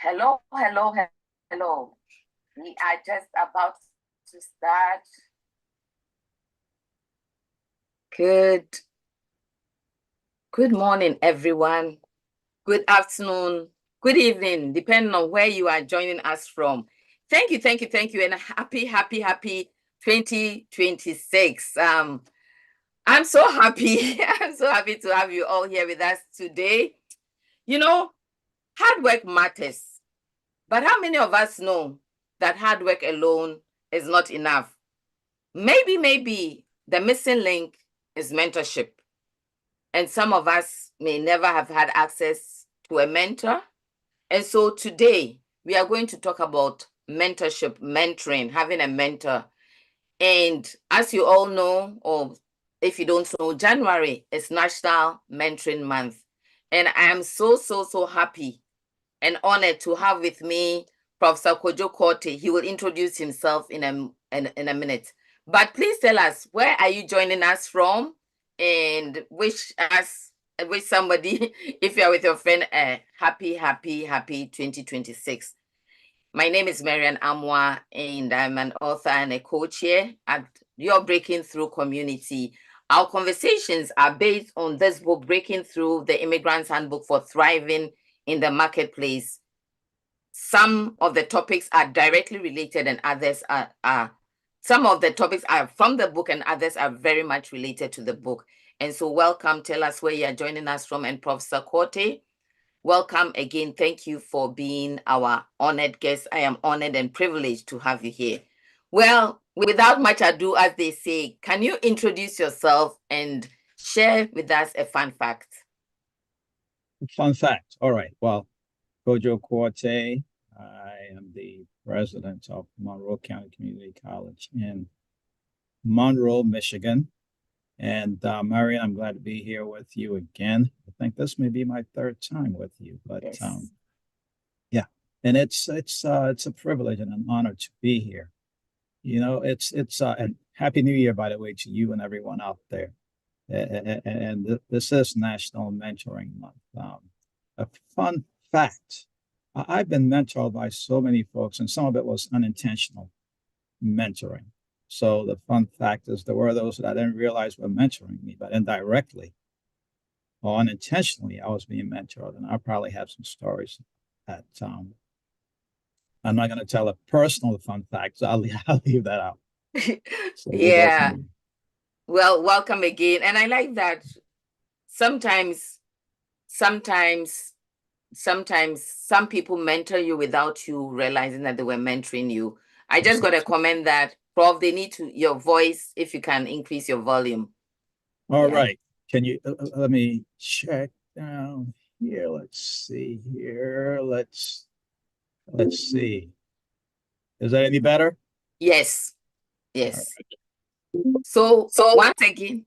Hello, hello, hello. We are just about to start. Good morning, everyone. Good afternoon, good evening, depending on where you are joining us from. Thank you, and happy 2026. I'm so happy. I'm so happy to have you all here with us today. You know, hard work matters. But how many of us know that hard work alone is not enough? Maybe the missing link is mentorship. And some of us may never have had access to a mentor. And so today we are going to talk about mentorship, mentoring, having a mentor. And as you all know, or if you don't know, January is National Mentoring Month. And I am so happy and honored to have with me Professor Kojo Quartey. He will introduce himself in a minute. But please tell us, where are you joining us from? And wish somebody, if you're with your friend, a happy 2026. My name is Marian Amoa, and I'm an author and a coach here at Your Breaking Through community. Our conversations are based on this book, Breaking Through, the Immigrant's Handbook for Thriving in the Marketplace. Some of the topics are directly related and others are some of the topics are from the book and others are very much related to the book. And so welcome. Tell us where you're joining us from. And Professor Quartey, welcome again. Thank you for being our honored guest. I am honored and privileged to have you here. Well, without much ado, as they say, can you introduce yourself and share with us a fun fact? Fun fact. All right. Well, Kojo Quartey. I am the president of Monroe County Community College in Monroe, Michigan. And Marian, I'm glad to be here with you again. I think this may be my third time with you, but Yes. Yeah, and it's a privilege and an honor to be here. You know, it's and Happy New Year, by the way, to you and everyone out there. And this is National Mentoring Month. A fun fact. I've been mentored by so many folks, and some of it was unintentional mentoring. So the fun fact is there were those that I didn't realize were mentoring me, but indirectly or unintentionally, I was being mentored. And I probably have some stories that I'm not going to tell a personal fun fact, so I'll leave that out. So Yeah. Well, welcome again. And I like that sometimes some people mentor you without you realizing that they were mentoring you. I just got a comment that, Prof, they need your voice, if you can increase your volume. All right. Can you, let me check down here. Let's see here. Let's see. Is that any better? Yes. So once again.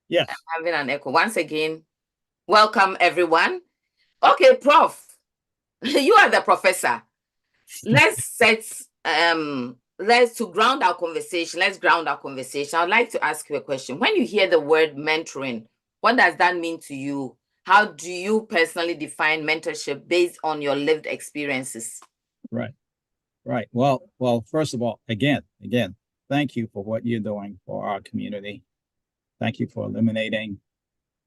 Yes. I'm having an echo. Once again, welcome everyone. Okay, Prof, you are the professor. Let's ground our conversation. I'd like to ask you a question. When you hear the word mentoring, what does that mean to you? How do you personally define mentorship based on your lived experiences? Right. Well, first of all, again, thank you for what you're doing for our community. Thank you for illuminating,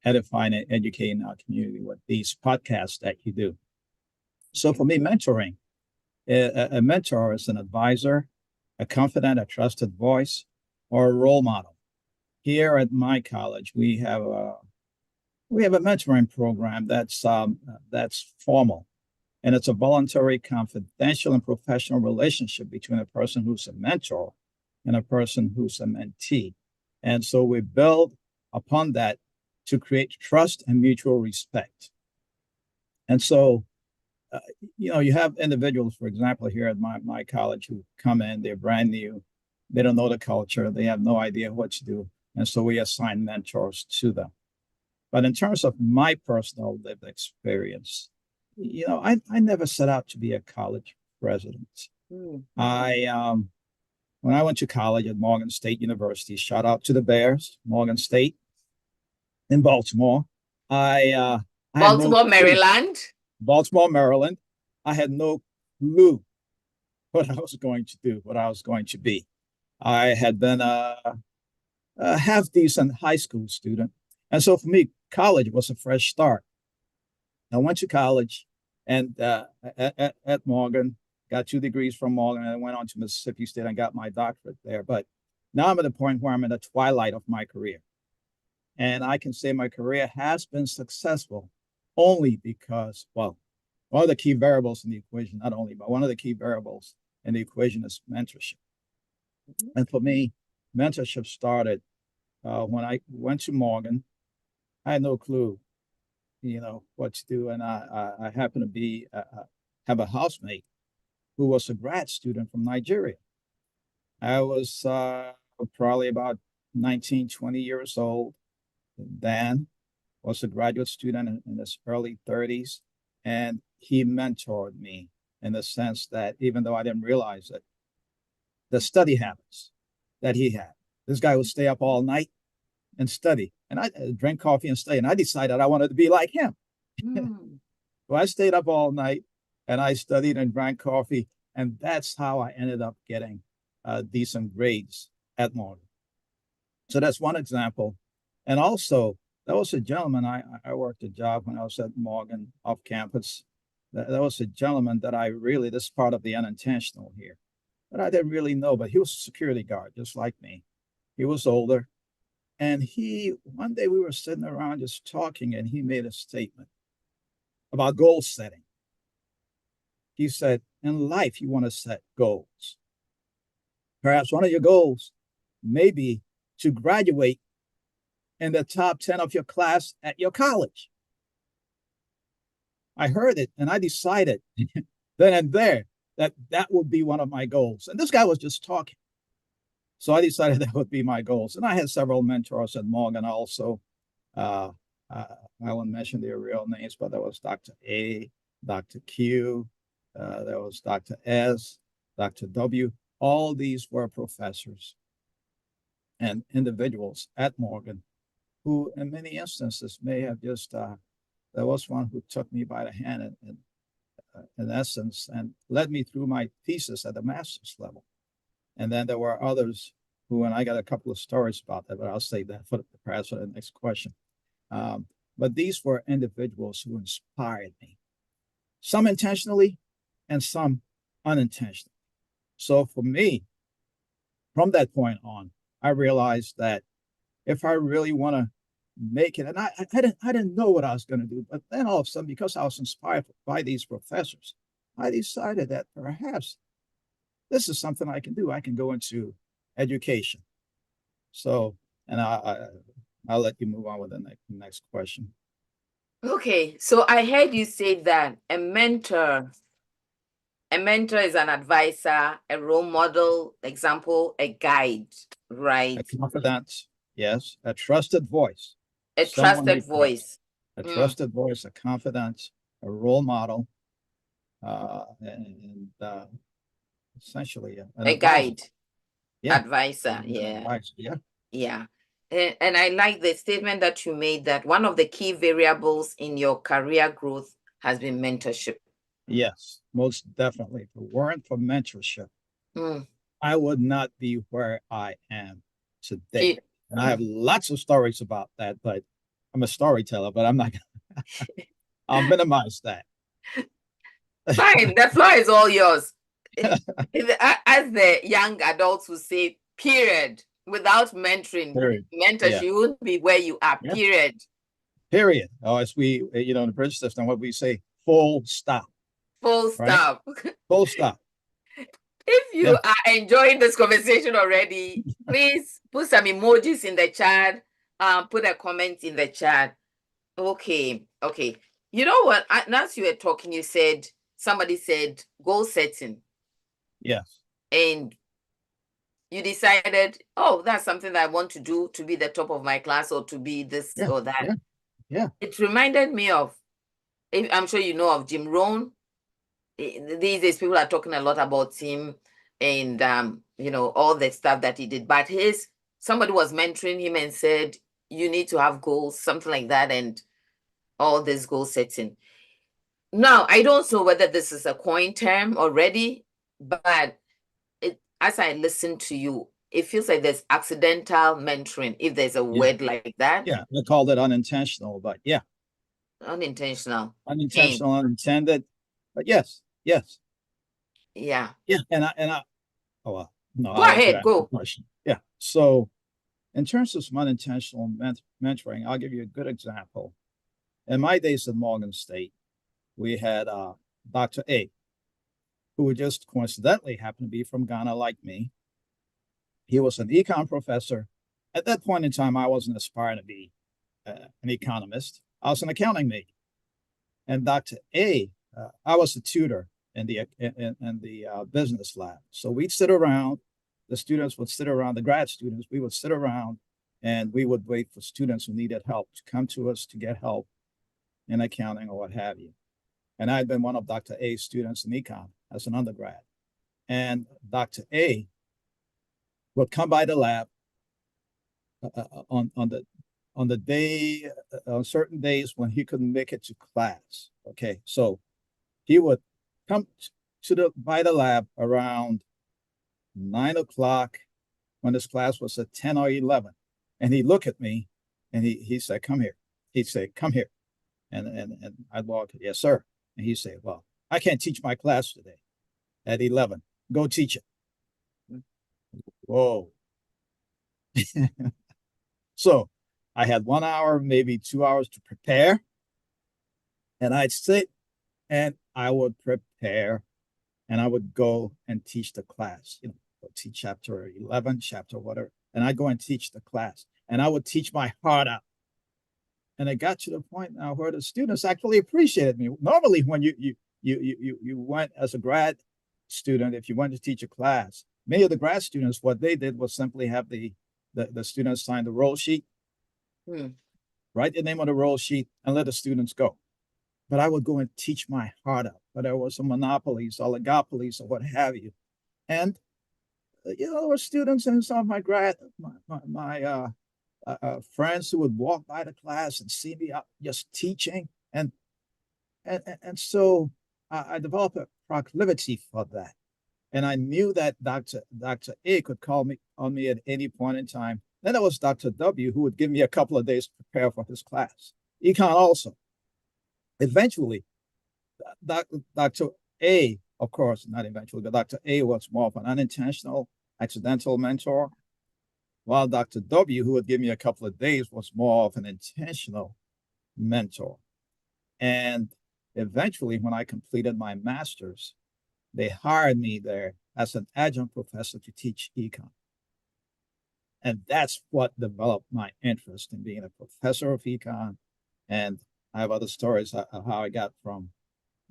edifying, and educating our community with these podcasts that you do. So for me, mentoring, a mentor is an advisor, a confidant, a trusted voice, or a role model. Here at my college, we have a mentoring program that's formal, and it's a voluntary, confidential, and professional relationship between a person who's a mentor and a person who's a mentee. And so we build upon that to create trust and mutual respect. And so, you have individuals, for example, here at my college who come in, they're brand new, they don't know the culture, they have no idea what to do. And so we assign mentors to them. But in terms of my personal lived experience, I never set out to be a college president. Mm-hmm. When I went to college at Morgan State University, shout out to the Bears, Morgan State in Baltimore, I I had no Baltimore, clue. Maryland. Baltimore, Maryland. I had no clue what I was going to do, what I was going to be. I had been a half decent high school student. And so for me, college was a fresh start. I went to college and at Morgan, got 2 degrees from Morgan, and I went on to Mississippi State and got my doctorate there. But now I'm at a point where I'm in the twilight of my career. And I can say my career has been successful only because, well, one of the key variables in the equation, not only, but one of the key variables in the equation is mentorship. And for me, mentorship started when I went to Morgan. I had no clue, what to do. And I happened to have a housemate who was a grad student from Nigeria. I was probably about 19, 20 years old. Dan was a graduate student in his early 30s, and he mentored me in the sense that even though I didn't realize it, the study habits that he had. This guy would stay up all night and study, and I drink coffee and study, and I decided I wanted to be like him. Mm. So I stayed up all night and I studied and drank coffee, and that's how I ended up getting decent grades at Morgan. So that's one example. And also, there was a gentleman, I worked a job when I was at Morgan off campus. There was a gentleman that I really, this is part of the unintentional here, that I didn't really know, but he was a security guard, just like me. He was older. And one day we were sitting around just talking, and he made a statement about goal setting. He said, in life, you want to set goals. Perhaps one of your goals may be to graduate in the top 10 of your class at your college. I heard it and I decided then and there that would be one of my goals. And this guy was just talking. So I decided that would be my goals. And I had several mentors at Morgan also. I won't mention their real names, but there was Dr. A, Dr. Q, there was Dr. S, Dr. W. All these were professors and individuals at Morgan who, in many instances, may have just, there was one who took me by the hand in essence and led me through my thesis at the master's level. And then there were others who, and I got a couple of stories about that, but I'll save that for perhaps for the next question. But these were individuals who inspired me, some intentionally and some unintentionally. So for me, from that point on, I realized that if I really want to make it, and I didn't know what I was going to do, but then all of a sudden, because I was inspired by these professors, I decided that perhaps this is something I can do. I can go into education. So, and I'll let you move on with the next question. Okay, so I heard you say that a mentor is an advisor, a role model, example, a guide, right? A confidant, yes, a trusted voice, A trusted voice. a trusted voice, a confidant, a role model, and essentially an a advisor. guide, advisor, yeah. Advisor, yeah. Yeah. And I like the statement that you made that one of the key variables in your career growth has been mentorship. Yes, most definitely. If it weren't for mentorship, I would not be where I am today. And I have lots of stories about that, but I'm a storyteller, but I'm not gonna I'll minimize that. Fine, the floor is all yours. As the young adults will say, period. Without mentorship, you wouldn't be where you are, period. Period. Or as we, in the British system, what we say, full stop. Full stop. Right? Full stop. If you are enjoying this conversation already, please put some emojis in the chat, put a comment in the chat. Okay. You know what? As you were talking, somebody said goal setting. Yes. And you decided, oh, that's something that I want to do, to be the top of my class or to be this or that. Yeah. It reminded me of, I'm sure you know of Jim Rohn. These days, people are talking a lot about him and, all the stuff that he did. But somebody was mentoring him and said, you need to have goals, something like that. And all this goal setting. Now, I don't know whether this is a coin term already, but as I listen to you, it feels like there's accidental mentoring, if there's a Yeah. word like that. Yeah. I called it unintentional, but yeah. Unintentional. Unintentional, unintended. But yes, yes. Yeah. Yeah. Oh, well, no, Go I'll let you ahead, answer the go. question. Yeah. So, in terms of some unintentional mentoring, I'll give you a good example. In my days at Morgan State, we had Dr. A, who would just coincidentally happen to be from Ghana like me. He was an econ professor. At that point in time, I wasn't aspiring to be an economist. I was an accounting major. And Dr. A, I was a tutor in the business lab. So we'd sit around, the students would sit around, the grad students, we would sit around and we would wait for students who needed help to come to us to get help in accounting or what have you. And I had been one of Dr. A's students in econ as an undergrad. And Dr. A would come by the lab on the day on certain days when he couldn't make it to class. Okay, so he would come to the lab around 9 o'clock when his class was at 10 or 11, and he'd look at me, and he said, "Come here." He'd say, "Come here," and I'd walk, "Yes, sir," and he'd say, "Well, I can't teach my class today at 11. Go teach it." Whoa. So I had 1 hour, maybe 2 hours to prepare, and I'd sit and I would prepare and I would go and teach the class, go teach chapter 11, chapter whatever, and I'd go and teach the class and I would teach my heart out. And it got to the point now where the students actually appreciated me. Normally, when you went as a grad student, if you went to teach a class, many of the grad students, what they did was simply have the students sign the roll sheet, write the name on the roll sheet, and let the students go. But I would go and teach my heart out, whether it was some monopolies, oligopolies, or what have you. And there were students and some of my friends who would walk by the class and see me just teaching, and so I developed a proclivity for that, and I knew that Dr. A could call me on me at any point in time. Then there was Dr. W who would give me a couple of days to prepare for his class. Econ also. Eventually, Dr. A, of course, not eventually, but Dr. A was more of an unintentional, accidental mentor, while Dr. W, who would give me a couple of days, was more of an intentional mentor. And eventually, when I completed my master's, they hired me there as an adjunct professor to teach econ. And that's what developed my interest in being a professor of econ. And I have other stories of how I got from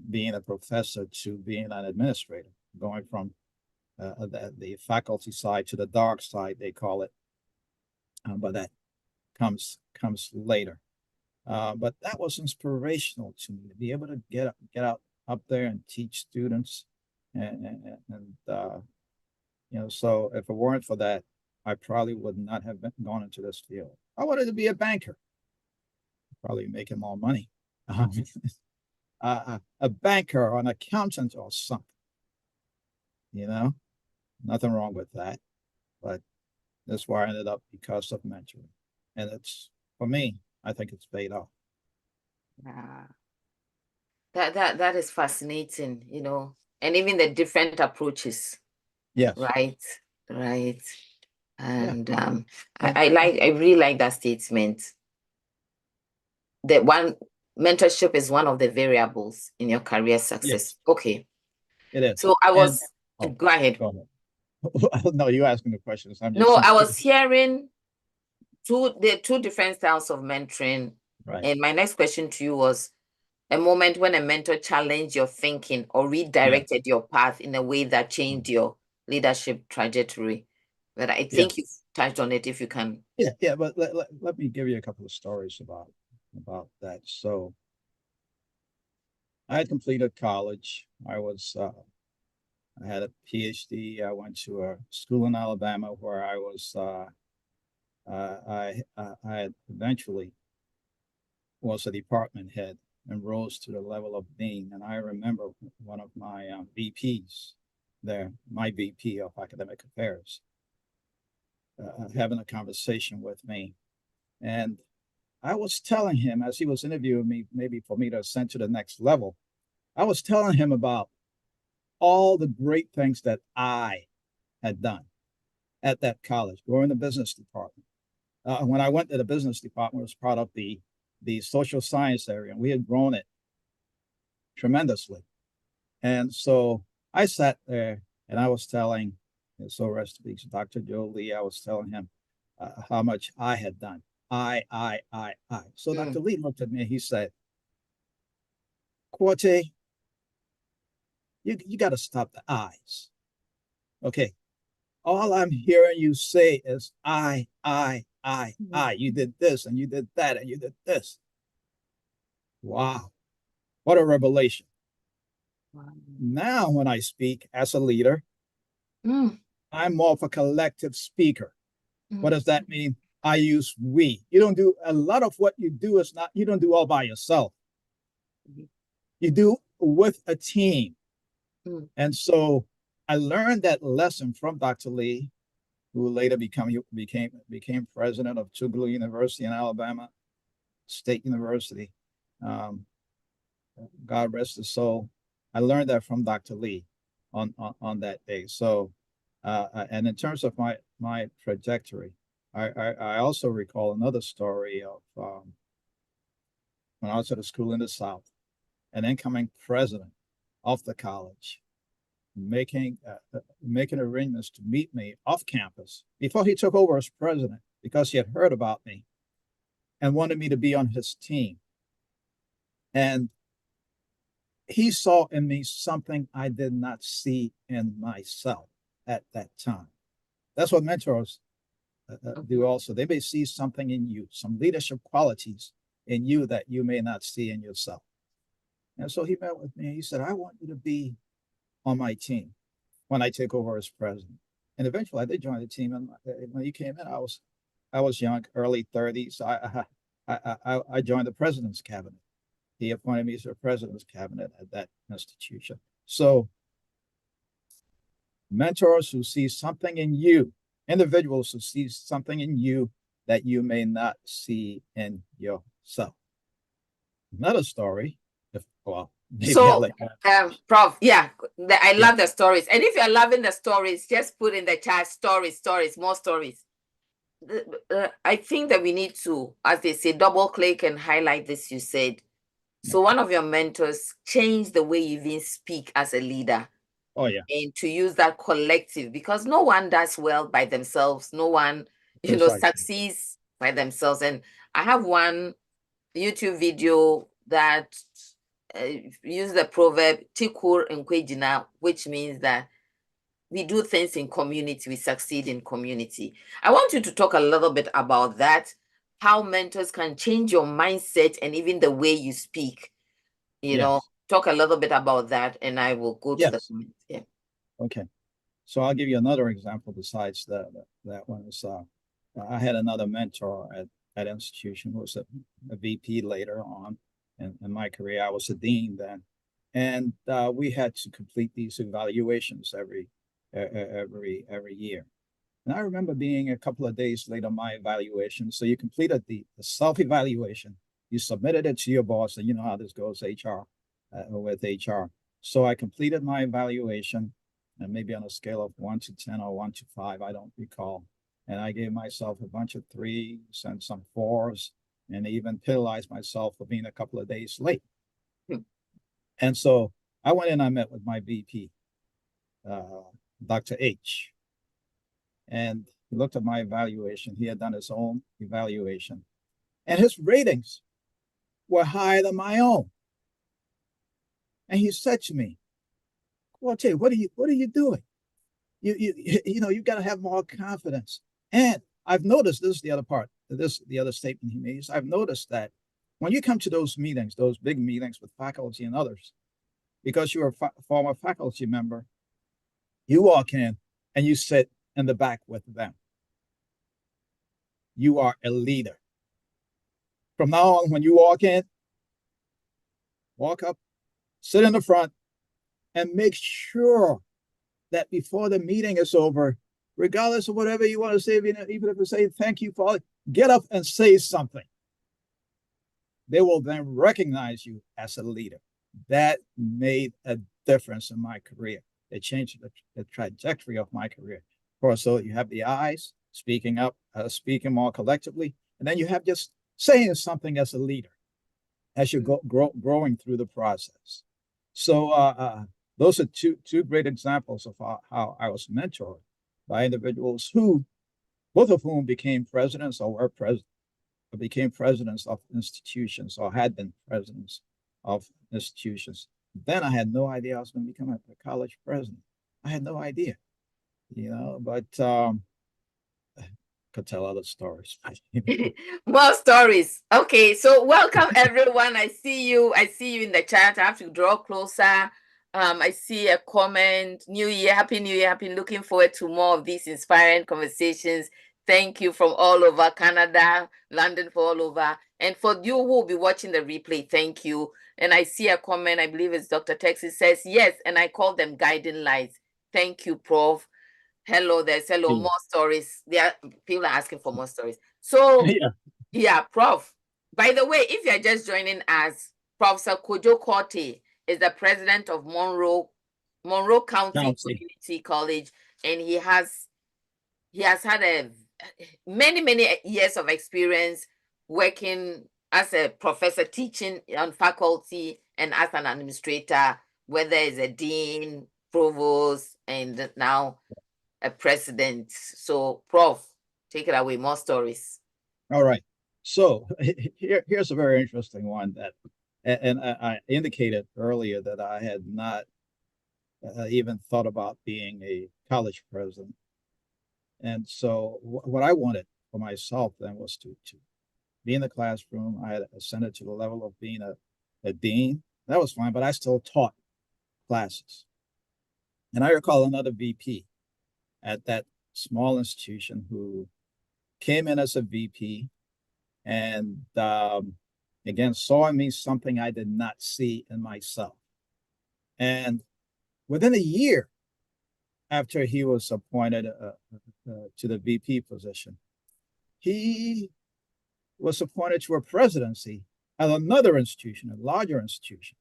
being a professor to being an administrator, going from the faculty side to the dark side, they call it. But that comes later. But that was inspirational to me to be able to get out up there and teach students, and so if it weren't for that, I probably would not have gone into this field. I wanted to be a banker, probably making more money. A banker or an accountant or something, nothing wrong with that. But that's where I ended up because of mentoring. And it's, for me, I think it's paid off. Yeah. That is fascinating, and even the different approaches. Yes. Right. Right. Yeah. And I really like that statement. That one mentorship is one of the variables in your career success. Yes, Okay. it is. So I was go ahead. Go ahead. No, you asking the questions. No, I was hearing two different styles of mentoring. Right. And my next question to you was a moment when a mentor challenged your thinking or redirected your path in a way that changed your leadership trajectory. But I think you've touched on it if you can. Yeah, but let me give you a couple of stories about that. So I had completed college. I had a PhD. I went to a school in Alabama where I had eventually was a department head and rose to the level of dean. And I remember one of my VPs there, my VP of academic affairs, having a conversation with me. And I was telling him, as he was interviewing me, maybe for me to ascend to the next level, I was telling him about all the great things that I had done at that college, growing the business department. When I went to the business department, it was part of the social science area, and we had grown it tremendously. And so I sat there and I was telling, so rest in peace, Dr. Joe Lee, I was telling him how much I had done. I. So Dr. Lee looked at me and he said, Quartey, you got to stop the I's. Okay. All I'm hearing you say is I. You did this and you did that and you did this. Wow. What a revelation. Wow. Now, when I speak as a leader, I'm more of a collective speaker. What does that mean? I use we. You don't do a lot of what you do is not, you don't do all by yourself. You do with a team. And so I learned that lesson from Dr. Lee, who later became president of Tougaloo University in Alabama, State University. God rest his soul. I learned that from Dr. Lee on that day. So, and in terms of my trajectory, I also recall another story of when I was at a school in the South, an incoming president of the college making arrangements to meet me off campus before he took over as president, because he had heard about me and wanted me to be on his team. And he saw in me something I did not see in myself at that time. That's what mentors do also. They may see something in you, some leadership qualities in you that you may not see in yourself. And so he met with me and he said, I want you to be on my team when I take over as president. And eventually I did join the team. And when he came in, I was young, early 30s. I joined the president's cabinet. He appointed me to the president's cabinet at that institution. So mentors who see something in you, individuals who see something in you that you may not see in yourself. Another story, Prof, yeah, I love the stories. And if you're loving the stories, just put in the chat stories, more stories. I think that we need to, as they say, double click and highlight this you said. So one of your mentors changed the way you even speak as a leader. Oh, yeah. And to use that collective, because no one does well by themselves. No one, succeeds by themselves. And I have one YouTube video that uses the proverb, Tikur Nkwejina, which means that we do things in community, we succeed in community. I want you to talk a little bit about that, how mentors can change your mindset and even the way you speak. Talk a little bit about that, and I will go to the comments. Yeah. Okay. So I'll give you another example besides that one. Is I had another mentor at that institution who was a VP later on in my career. I was a dean then. And we had to complete these evaluations every year. And I remember being a couple of days late on my evaluation. So you completed the self-evaluation, you submitted it to your boss, and you know how this goes, with HR. So I completed my evaluation, and maybe on a scale of 1 to 10 or 1 to 5, I don't recall. And I gave myself a bunch of 3s and some 4s, and even penalized myself for being a couple of days late. And so I went in, I met with my VP, Dr. H. And he looked at my evaluation. He had done his own evaluation. And his ratings were higher than my own. And he said to me, Quartey, what are you doing? You got to have more confidence. And I've noticed, this is the other part, the other statement he made, is I've noticed that when you come to those meetings, those big meetings with faculty and others, because you're a former faculty member, you walk in and you sit in the back with them. You are a leader. From now on, when you walk in, walk up, sit in the front, and make sure that before the meeting is over, regardless of whatever you want to say, even if you say thank you for it, get up and say something. They will then recognize you as a leader. That made a difference in my career. It changed the trajectory of my career. Of course, so you have the eyes speaking up, speaking more collectively, and then you have just saying something as a leader as you're growing through the process. So those are two great examples of how I was mentored by individuals who, both of whom became presidents or were became presidents of institutions or had been presidents of institutions. Then I had no idea I was going to become a college president. I had no idea, but could tell other stories. More stories. Okay, so welcome everyone. I see you in the chat. I have to draw closer. I see a comment. New Year, Happy New Year. I've been looking forward to more of these inspiring conversations. Thank you from all over Canada, London, for all over. And for you who will be watching the replay, thank you. And I see a comment, I believe it's Dr. Texas, says, yes, and I call them guiding lights. Thank you, Prof. Hello, more stories. People are asking for more stories. So, yeah, Prof. By the way, if you're just joining us, Professor Kojo Quartey is the president of Monroe County Community College, and he has had many years of experience working as a professor, teaching on faculty, and as an administrator, whether it's a dean, provost, and now a president. So, Prof, take it away. More stories. All right. So here's a very interesting one and I indicated earlier that I had not even thought about being a college president. And so what I wanted for myself then was to be in the classroom. I had ascended to the level of being a dean. That was fine, but I still taught classes. And I recall another VP at that small institution who came in as a VP and again saw in me something I did not see in myself. And within a year after he was appointed to the VP position, he was appointed to a presidency at another institution, a larger institution.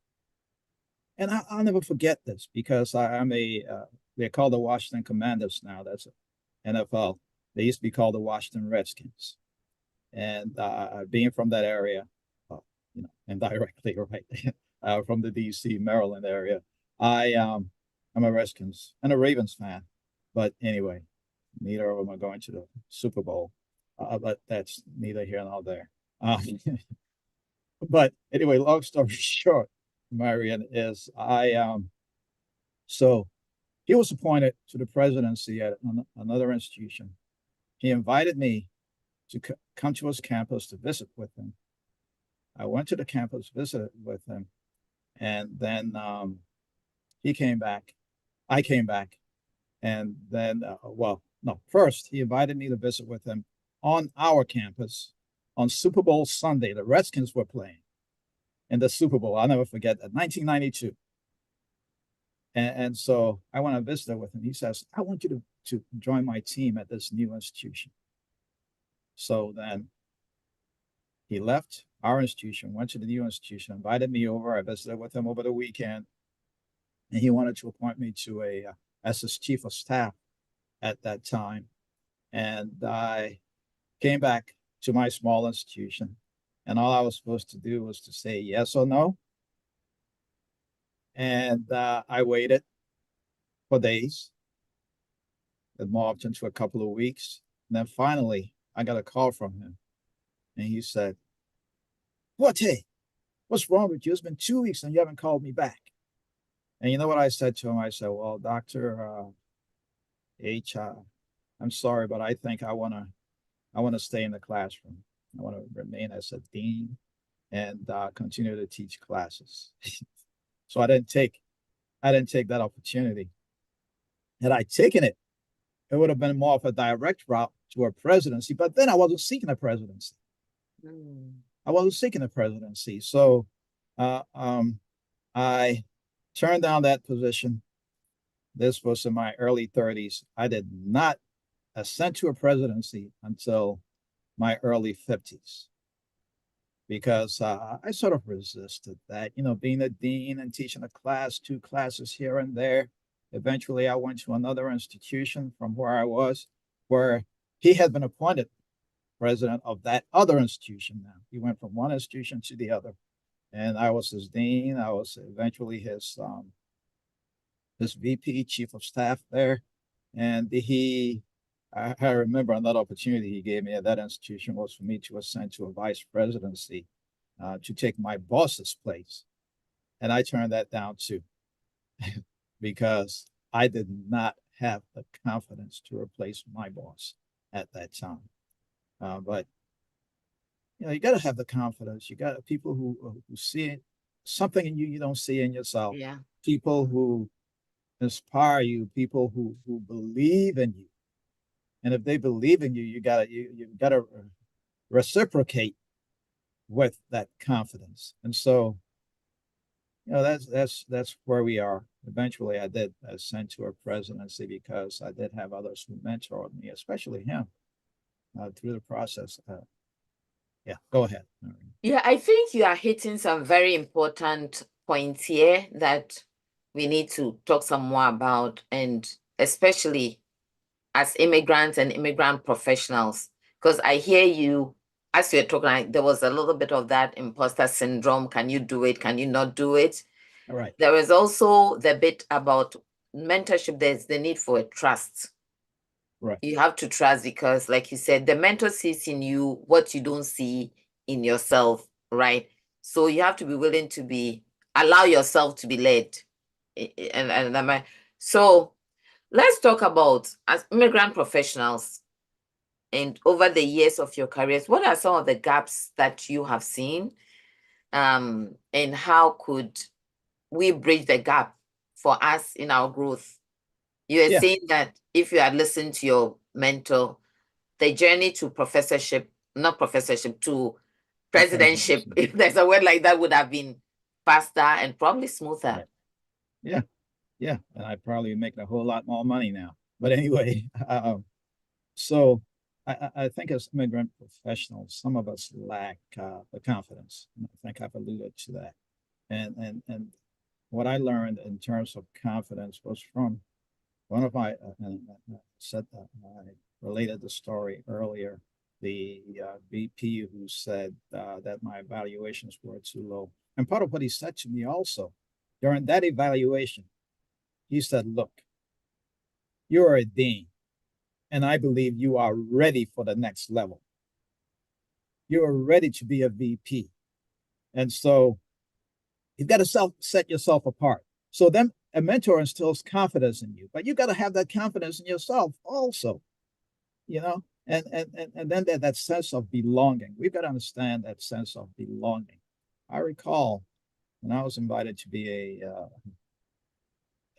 And I'll never forget this because they're called the Washington Commanders now. That's NFL. They used to be called the Washington Redskins. And being from that area, indirectly, right, from the DC, Maryland area, I'm a Redskins and a Ravens fan. But anyway, neither of them are going to the Super Bowl. But that's neither here nor there. But anyway, long story short, Marian, is so he was appointed to the presidency at another institution. He invited me to come to his campus to visit with him. I went to the campus, visited with him, and then he came back. I came back, and then, first he invited me to visit with him on our campus on Super Bowl Sunday. The Redskins were playing in the Super Bowl. I'll never forget that, 1992. And so I went to visit with him. He says, I want you to join my team at this new institution. So then he left our institution, went to the new institution, invited me over. I visited with him over the weekend. And he wanted to appoint me to as his chief of staff at that time. And I came back to my small institution. And all I was supposed to do was to say yes or no. And I waited for days. It morphed into a couple of weeks. And then finally, I got a call from him. And he said, Quartey, what's wrong with you? It's been 2 weeks and you haven't called me back. And you know what I said to him? I said, well, Dr. H, I'm sorry, but I think I want to stay in the classroom. I want to remain as a dean and continue to teach classes. So I didn't take that opportunity. Had I taken it, it would have been more of a direct route to a presidency. But then I wasn't seeking a presidency. I wasn't seeking the presidency. So I turned down that position. This was in my early 30s. I did not ascend to a presidency until my early 50s because I sort of resisted that, being a dean and teaching a class, two classes here and there. Eventually, I went to another institution from where I was, where he had been appointed president of that other institution now. He went from one institution to the other. And I was his dean. I was eventually his VP, chief of staff there. And I remember another opportunity he gave me at that institution was for me to ascend to a vice presidency to take my boss's place. And I turned that down too, because I did not have the confidence to replace my boss at that time. But you got to have the confidence. You got people who see something in you don't see in yourself. Yeah. People who inspire you. People who believe in you. And if they believe in you, you gotta reciprocate with that confidence. And so, that's where we are. Eventually, I did ascend to a presidency because I did have others who mentored me, especially him, through the process. Yeah, go ahead. Yeah, I think you are hitting some very important points here that we need to talk some more about, and especially as immigrants and immigrant professionals, because I hear you as you're talking, there was a little bit of that imposter syndrome. Can you do it? Can you not do it? All right. There is also the bit about mentorship. There's the need for a trust. Right. You have to trust because, like you said, the mentor sees in you what you don't see in yourself, right? So you have to be willing to allow yourself to be led. So let's talk about, as immigrant professionals and over the years of your careers, what are some of the gaps that you have seen? And how could we bridge the gap for us in our growth? You were saying that if you had listened to your mentor, the journey to not professorship, to presidentship, if there's a word like that, would have been faster and probably smoother. Right. Yeah. Yeah. And I'd probably make a whole lot more money now. But anyway, so I think as immigrant professionals, some of us lack the confidence. And I think I've alluded to that. And what I learned in terms of confidence was from one of my, said that I related the story earlier, the VP who said that my evaluations were too low. And part of what he said to me also during that evaluation, he said, look, you're a dean, and I believe you are ready for the next level. You are ready to be a VP. And so you've got to set yourself apart. So then a mentor instills confidence in you, but you got to have that confidence in yourself also, and then that sense of belonging. We've got to understand that sense of belonging. I recall when I was invited to be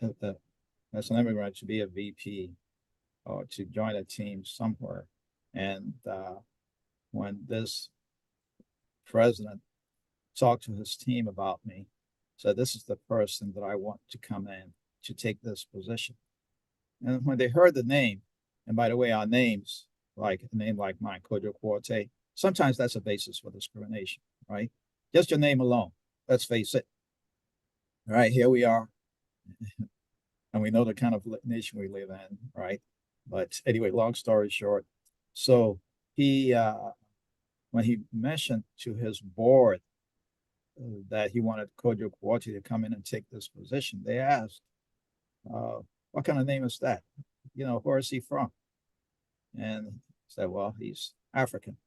as an immigrant, to be a VP or to join a team somewhere. And when this president talked to his team about me, said, this is the person that I want to come in to take this position. And when they heard the name, and by the way, our names, like a name like mine, Kojo Quartey, sometimes that's a basis for discrimination, right? Just your name alone, let's face it. All right, here we are. And we know the kind of nation we live in, right? But anyway, long story short, so he, when he mentioned to his board that he wanted Kojo Quartey to come in and take this position, they asked, what kind of name is that? Where is he from? And he said, well, he's African.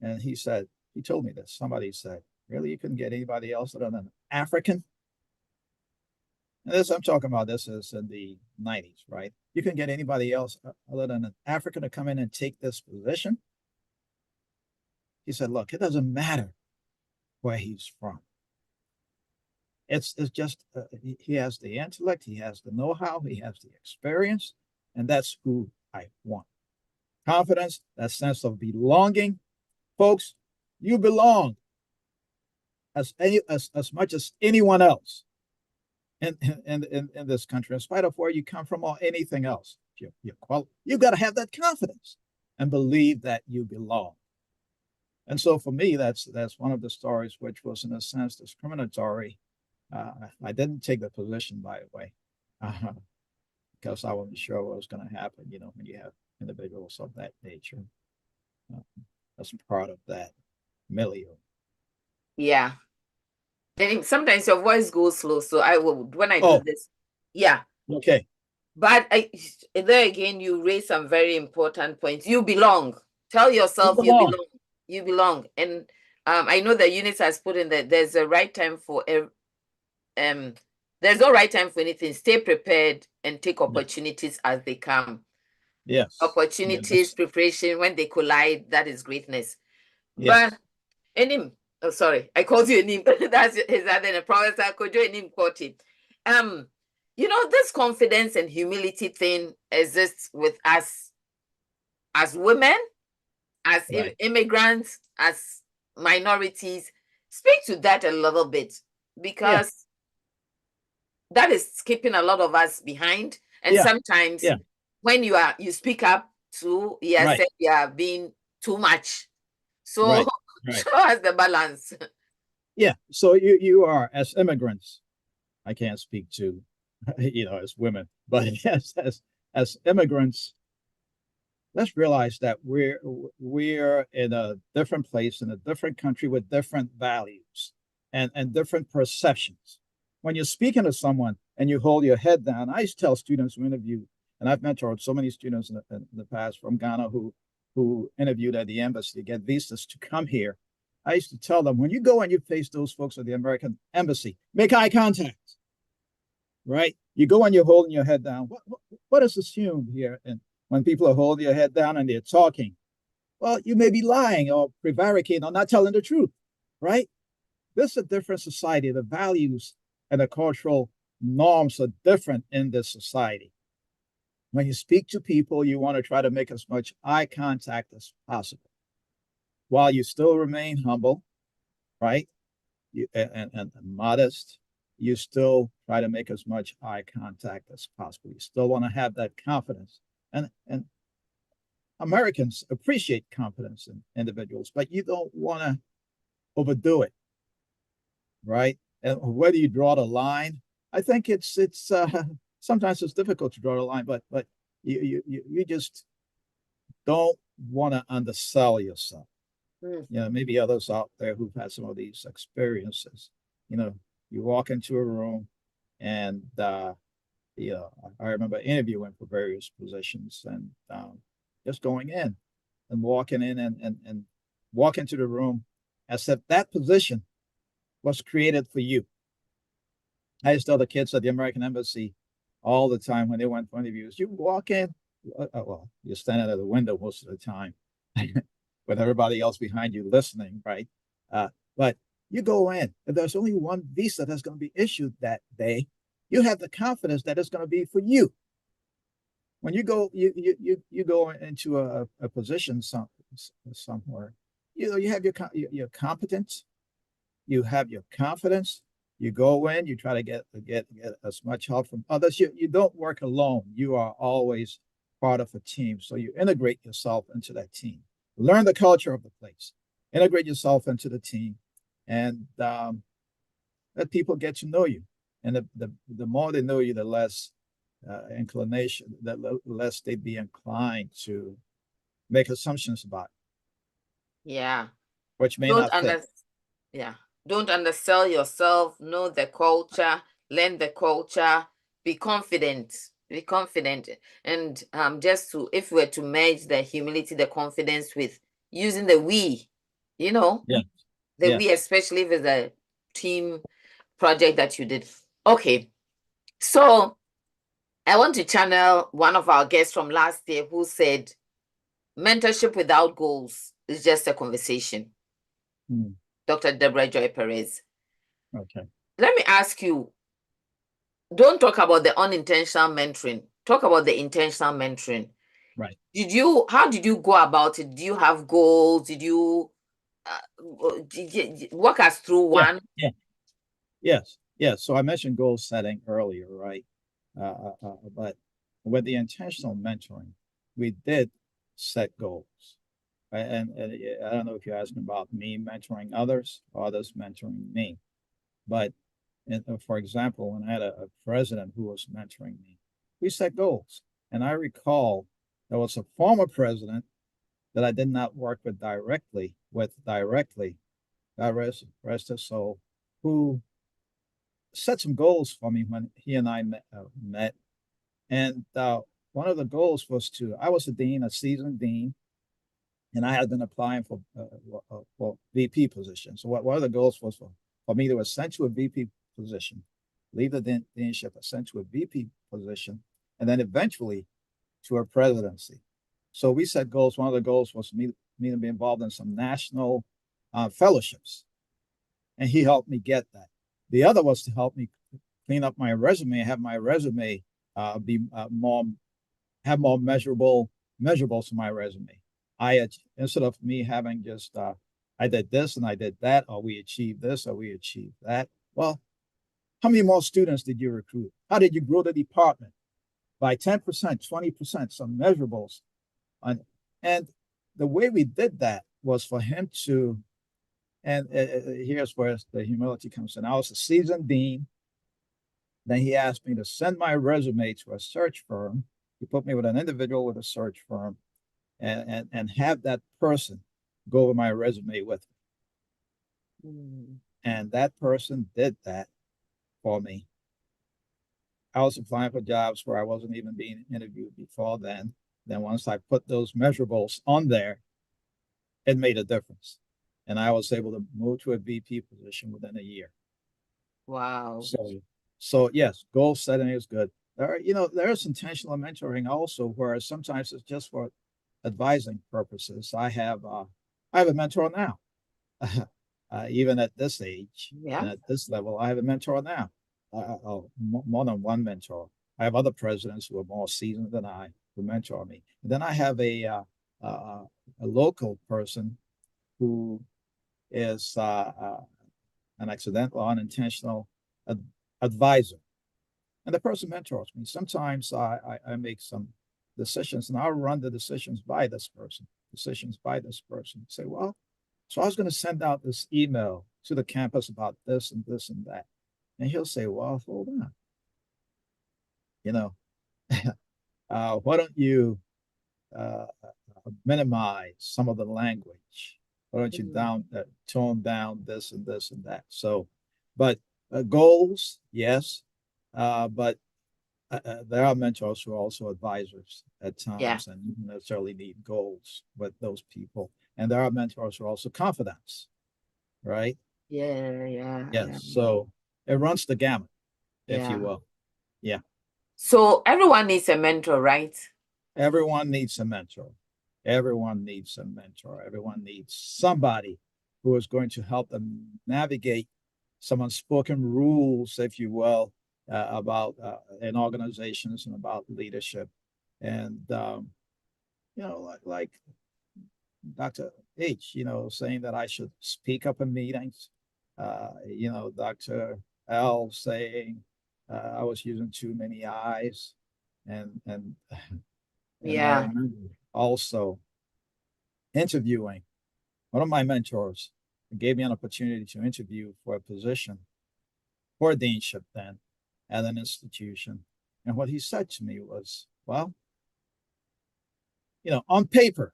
And he told me this. Somebody said, really, you couldn't get anybody else other than African? And this, I'm talking about, this is in the 90s, right? You couldn't get anybody else other than an African to come in and take this position? He said, look, it doesn't matter where he's from. It's just, he has the intellect, he has the know-how, he has the experience, and that's who I want. Confidence, that sense of belonging. Folks, you belong. as much as anyone else in this country, in spite of where you come from or anything else. You've got to have that confidence and believe that you belong. And so for me, that's one of the stories which was in a sense discriminatory. I didn't take the position, by the way, because I wasn't sure what was going to happen. You know, when you have individuals of that nature, that's part of that milieu. Yeah. And sometimes your voice goes slow, so I will when I do this. Yeah. Okay. But there again, you raise some very important points. You belong. Tell yourself you belong. You belong. And I know the unit has put in that there's a right time for there's no right time for anything. Stay prepared and take opportunities as they come. Yes. Opportunities, preparation, when they collide, that is greatness. But oh, sorry, I called you a name. That's his other name, Professor Kojo Quartey. You know, this confidence and humility thing exists with us as women, as immigrants, as minorities. Speak to that a little bit, because that is keeping a lot of us behind. And sometimes when you speak up to, said you are being too much. So show us the balance. Yeah. So you are, as immigrants, I can't speak to, as women, but as immigrants, let's realize that we're in a different place, in a different country with different values and different perceptions. When you're speaking to someone and you hold your head down, I used to tell students who interview, and I've mentored so many students in the past from Ghana who interviewed at the embassy to get visas to come here. I used to tell them, when you go and you face those folks at the American embassy, make eye contact, right? You go and you're holding your head down. What is assumed here? And when people are holding your head down and they're talking, well, you may be lying or prevaricating or not telling the truth, right? This is a different society. The values and the cultural norms are different in this society. When you speak to people, you want to try to make as much eye contact as possible, while you still remain humble, right? And modest. You still try to make as much eye contact as possible. You still want to have that confidence. And Americans appreciate confidence in individuals, but you don't want to overdo it, right? And where do you draw the line? I think it's sometimes it's difficult to draw the line, but you just don't want to undersell yourself. Maybe others out there who've had some of these experiences. You walk into a room, and I remember interviewing for various positions, and just going in and walking in and walk into the room as if that position was created for you. I used to tell the kids at the American Embassy all the time when they went for interviews, you walk in, well, you're standing at the window most of the time with everybody else behind you listening, right? But you go in, and there's only one visa that's going to be issued that day. You have the confidence that it's going to be for you. When you go, you go into a position somewhere, you have your competence, you have your confidence. You go in, you try to get as much help from others. You don't work alone. You are always part of a team. So you integrate yourself into that team. Learn the culture of the place. Integrate yourself into the team, and let people get to know you. And the more they know you, the less inclination, the less they'd be inclined to make assumptions about it. Yeah. Which may not fit. Yeah. Don't undersell yourself. Know the culture. Learn the culture. Be confident. Be confident. And if we were to merge the humility, the confidence with using the we, we, especially if it's a team project that you did. Okay. So I want to channel one of our guests from last year who said, mentorship without goals is just a conversation. Dr. Deborah Joy Perez. Okay. Let me ask you, don't talk about the unintentional mentoring. Talk about the intentional mentoring. Right. How did you go about it? Do you have goals? Did you walk us through Yeah, one. yeah, yes, yes. So I mentioned goal setting earlier, right? But with the intentional mentoring, we did set goals. And I don't know if you're asking about me mentoring others or others mentoring me, but for example, when I had a president who was mentoring me, we set goals. And I recall there was a former president that I did not work with directly, God rest his soul, who set some goals for me when he and I met. And one of the goals was I was a dean, a seasoned dean, and I had been applying for VP positions. So one of the goals was for me to ascend to a VP position, leave the deanship, ascend to a VP position, and then eventually to a presidency. So we set goals. One of the goals was me to be involved in some national fellowships, and he helped me get that. The other was to help me clean up my resume, have my resume be more have more measurables to my resume. Instead of me having just I did this and I did that, or we achieved this or we achieved that. Well, how many more students did you recruit? How did you grow the department by 10%, 20%? Some measurables, and the way we did that was for him to. And here's where the humility comes in. I was a seasoned dean. Then he asked me to send my resume to a search firm. He put me with an individual with a search firm and have that person go over my resume with me. And that person did that for me. I was applying for jobs where I wasn't even being interviewed before then. Then once I put those measurables on there, it made a difference. And I was able to move to a VP position within a year. Wow. So yes, goal setting is good. There's intentional mentoring also, where sometimes it's just for advising purposes. I have a mentor now. Even at this age and at this level, I have a mentor now. More than one mentor. I have other presidents who are more seasoned than I who mentor me. And then I have a local person who is an accidental, unintentional advisor, and the person mentors me. Sometimes I make some decisions, and I'll run the decisions by this person. Say, well, so I was going to send out this email to the campus about this and this and that, and he'll say, well, hold on, you know, why don't you minimize some of the language? Why don't you tone down this and this and that? So, but goals, yes, but there are mentors who are also advisors at times, and you don't necessarily need goals with those people. And there are mentors who are also confidants, right? Yeah. Yes. So it runs the gamut, if you will. Yeah. So everyone needs a mentor, right? Everyone needs a mentor. Everyone needs a mentor. Everyone needs somebody who is going to help them navigate some unspoken rules, if you will, about in organizations and about leadership. And like Dr. H, saying that I should speak up in meetings. Dr. L saying I was using too many eyes, and I remember also interviewing one of my mentors. Gave me an opportunity to interview for a position for deanship then at an institution. And what he said to me was, well, on paper,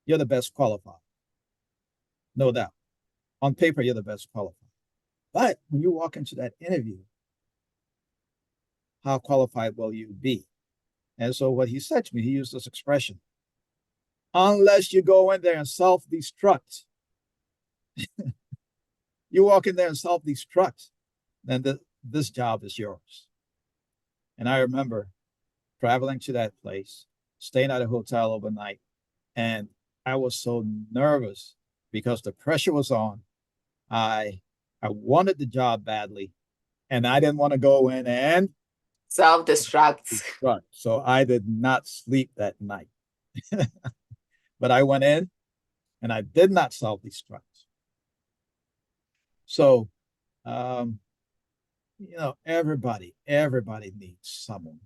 you're the best qualified. No doubt. On paper, you're the best qualified. But when you walk into that interview, how qualified will you be? And so what he said to me, he used this expression, unless you go in there and self-destruct, you walk in there and self-destruct, then this job is yours. And I remember traveling to that place, staying at a hotel overnight, and I was so nervous because the pressure was on. I wanted the job badly, and I didn't want to go in and self-destruct. So I did not sleep that night. But I went in, and I did not solve these crimes. So, um, everybody needs someone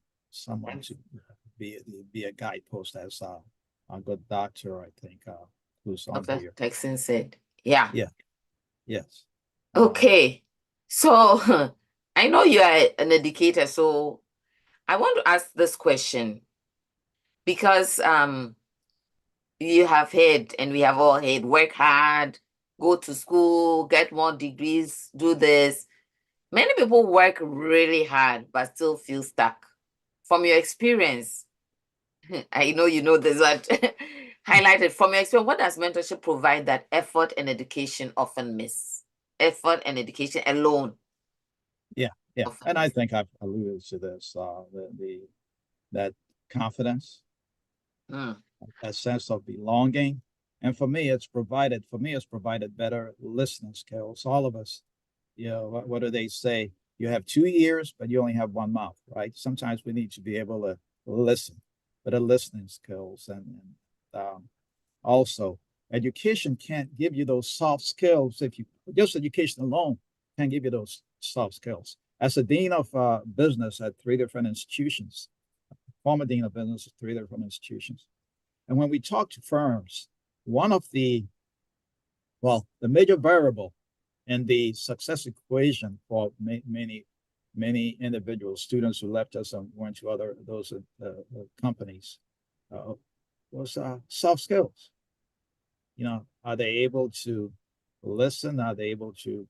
to be a guidepost, as a good doctor, I think, who's on Dr. here. Texan said. Yeah. Yeah, yes. Okay. So I know you are an educator, so I want to ask this question because you have heard, and we have all heard, work hard, go to school, get more degrees, do this. Many people work really hard but still feel stuck. From your experience, I know you know this, but highlighted from your experience, what does mentorship provide that effort and education often miss? Effort and education alone. Yeah, yeah. Often And I miss. think I've alluded to this, that confidence, Mm, a sense of belonging. And for me, it's provided better listening skills. All of us, what do they say? You have 2 ears, but you only have one mouth, right? Sometimes we need to be able to listen, better listening skills. And also, education can't give you those soft skills if you just education alone can't give you those soft skills. As a dean of business at 3 different institutions, former dean of business at 3 different institutions, and when we talk to firms, one of the major variable in the success equation for many individuals, students who left us and went to those companies, uh, was soft skills. Are they able to listen? Are they able to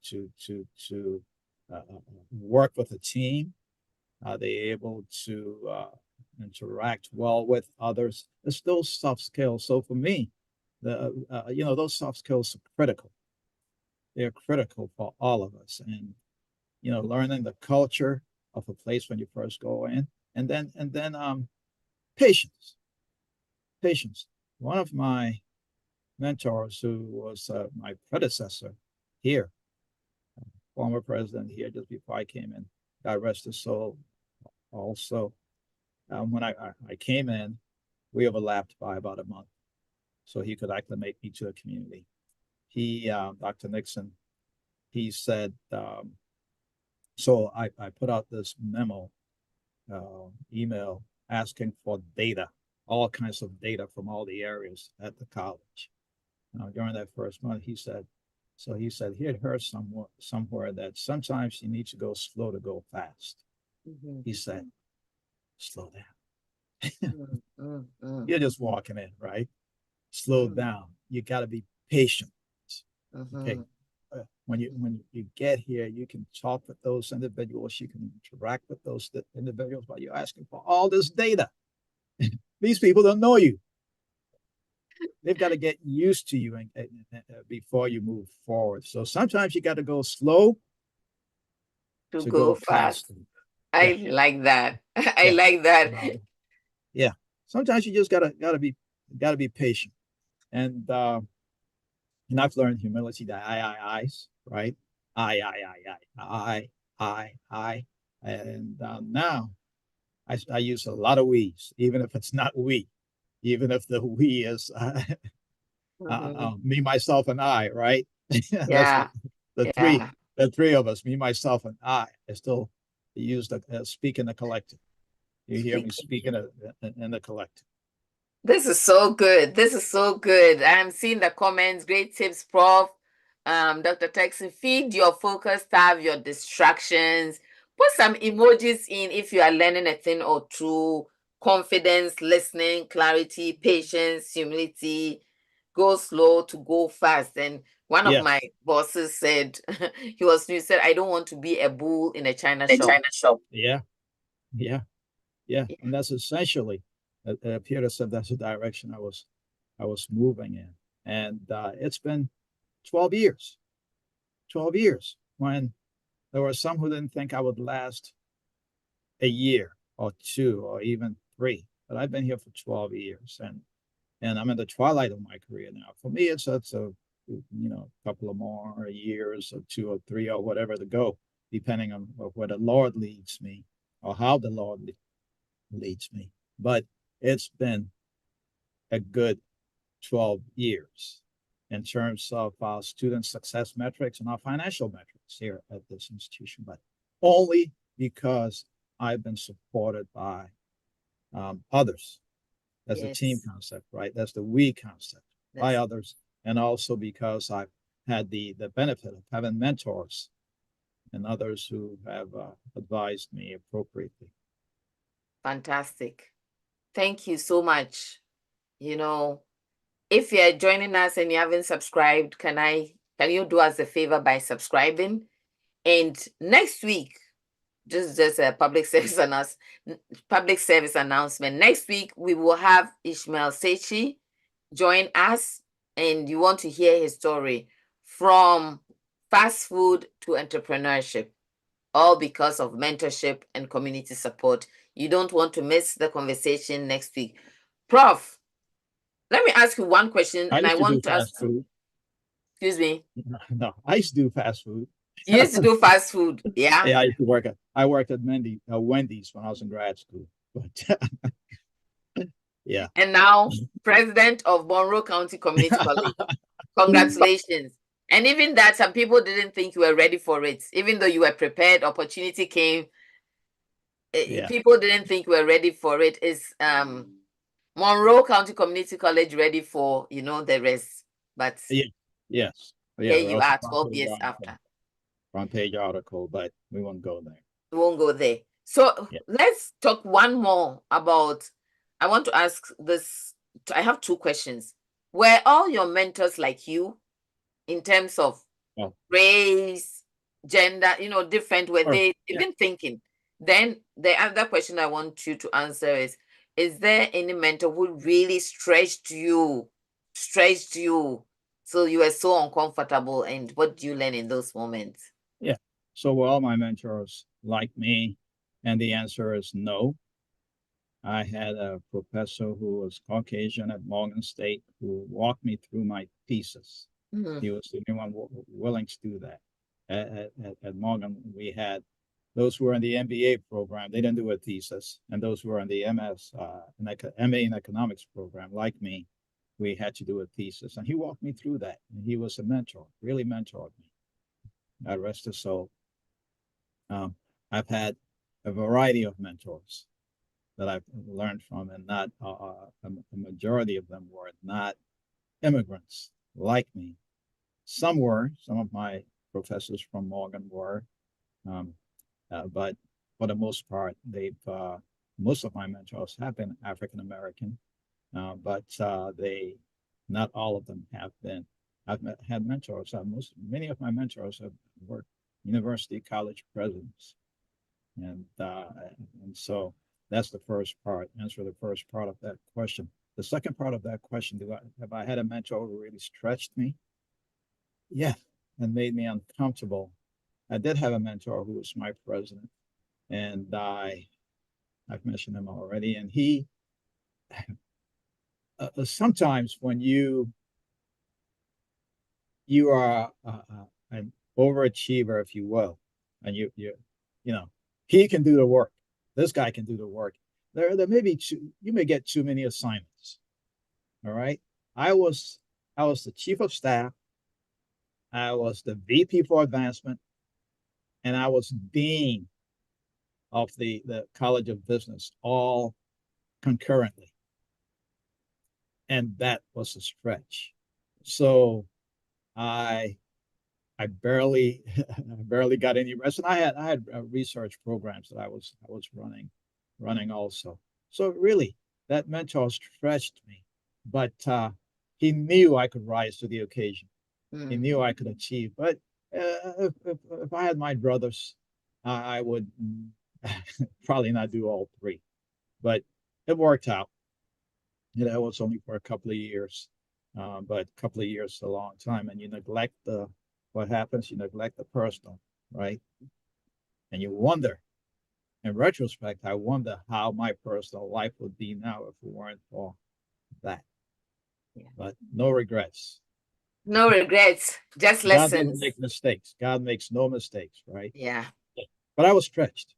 work with a team? Are they able to interact well with others? It's those soft skills. So for me, those soft skills are critical. They're critical for all of us, and learning the culture of a place when you first go in, and then patience. Patience. One of my mentors, who was my predecessor here, former president here, just before I came in, God rest his soul. Also, when I came in, we overlapped by about a month, so he could acclimate me to the community. Dr. Nixon, he said, so I put out this memo, email, asking for data, all kinds of data from all the areas at the college. During that first month, he said he had heard somewhere that sometimes you need to go slow to go fast. mm-hmm. He said, slow down. Mm-hmm. You're just walking in, right? Slow down. You got to be patient. Okay. Mm-hmm. When you get here, you can talk with those individuals. You can interact with those individuals, but you're asking for all this data. These people don't know you. They've got to get used to you before you move forward. So sometimes you got to go slow To to go go fast. faster. Yeah, I like that. I yeah, like that. yeah. Sometimes you just gotta be patient, and I've learned humility. That I's, right? I, and now I use a lot of we's, even if it's not we, even if the we is Mm-hmm. me, myself, and I, right? That's Yeah. the three, Yeah. the three of us, me, myself, and I still use the speak in the collective. You hear me Speaking. speaking in the collective. This is so good. This is so good. I'm seeing the comments. Great tips, Prof. Dr. Texan, feed your focus tab, your distractions. Put some emojis in if you are learning a thing or two. Confidence, listening, clarity, patience, humility. Go slow to go fast. And one of my Yes. bosses said, he said, I don't want to be a bull in a china The shop. China shop. Yeah, yeah, yeah, Yeah. and that's essentially, Peter said, that's the direction I was moving in, and it's been 12 years. 12 years when there were some who didn't think I would last a year or two or even three, but I've been here for 12 years, and I'm in the twilight of my career now. For me, it's a couple of more years or two or three or whatever to go, depending on where the Lord leads me or how the Lord leads me. But it's been a good 12 years. in terms of student success metrics and our financial metrics here at this institution, but only because I've been supported by others. That's a team concept, right? That's the we concept by others. And also because I've had the benefit of having mentors and others who have advised me appropriately. Fantastic. Thank you so much. If you're joining us and you haven't subscribed, can you do us a favor by subscribing? And next week, just a public service announcement. Next week, we will have Ishmael Sechi join us, and you want to hear his story from fast food to entrepreneurship, all because of mentorship and community support. You don't want to miss the conversation next week. Prof, let me ask you one question, and I want to ask. Food. Excuse me. No, I used to do fast food. You used to do fast food, yeah? Yeah, I worked at Wendy's when I was in grad school. But yeah. And now president of Monroe County Community College. Congratulations. And even that, some people didn't think you were ready for it. Even though you were prepared, opportunity came. Yeah. People didn't think you were ready for it. Is Monroe County Community College ready for, the rest? But yes. Here you are 12 years after. Front page article, but we won't go there. We won't go there. So let's talk one more about, I want to ask this, I have two questions. Were all your mentors like you in terms of race, gender, different? Were they even thinking? Then the other question I want you to answer is there any mentor who really stretched you so you were so uncomfortable, and what do you learn in those moments? Yeah. So were all my mentors like me? And the answer is no. I had a professor who was Caucasian at Morgan State who walked me through my thesis. Mm-hmm. He was the only one willing to do that. At Morgan, we had those who were in the MBA program, they didn't do a thesis. And those who were in the MA in economics program, like me, we had to do a thesis. And he walked me through that. And he was a mentor, really mentored me. God rest his soul. I've had a variety of mentors that I've learned from, and not a majority of them were not immigrants like me. Some of my professors from Morgan were, but for the most part, most of my mentors have been African American, but not all of them have been. I've had mentors. Many of my mentors have worked university college presidents, and so that's the first part. Answer the first part of that question. The second part of that question: have I had a mentor who really stretched me? Yeah, and made me uncomfortable. I did have a mentor who was my president, and I've mentioned him already. And he sometimes when you are an overachiever, if you will, and you he can do the work. This guy can do the work. There may be you may get too many assignments. All right. I was the chief of staff. I was the VP for advancement, and I was dean of the College of Business, all concurrently. And that was a stretch. So I barely got any rest, and I had research programs that I was running also. So really, that mentor stretched me, but he knew I could rise to the occasion. He knew I could achieve. But if I had my druthers, I would probably not do all three. But it worked out. It was only for a couple of years, but a couple of years is a long time, and you neglect what happens. You neglect the personal, right? And you wonder. In retrospect, I wonder how my personal life would be now if it weren't for that. Yeah. But no regrets. No regrets, just lessons. God doesn't make mistakes. God makes no mistakes, right? Yeah. But I was stretched.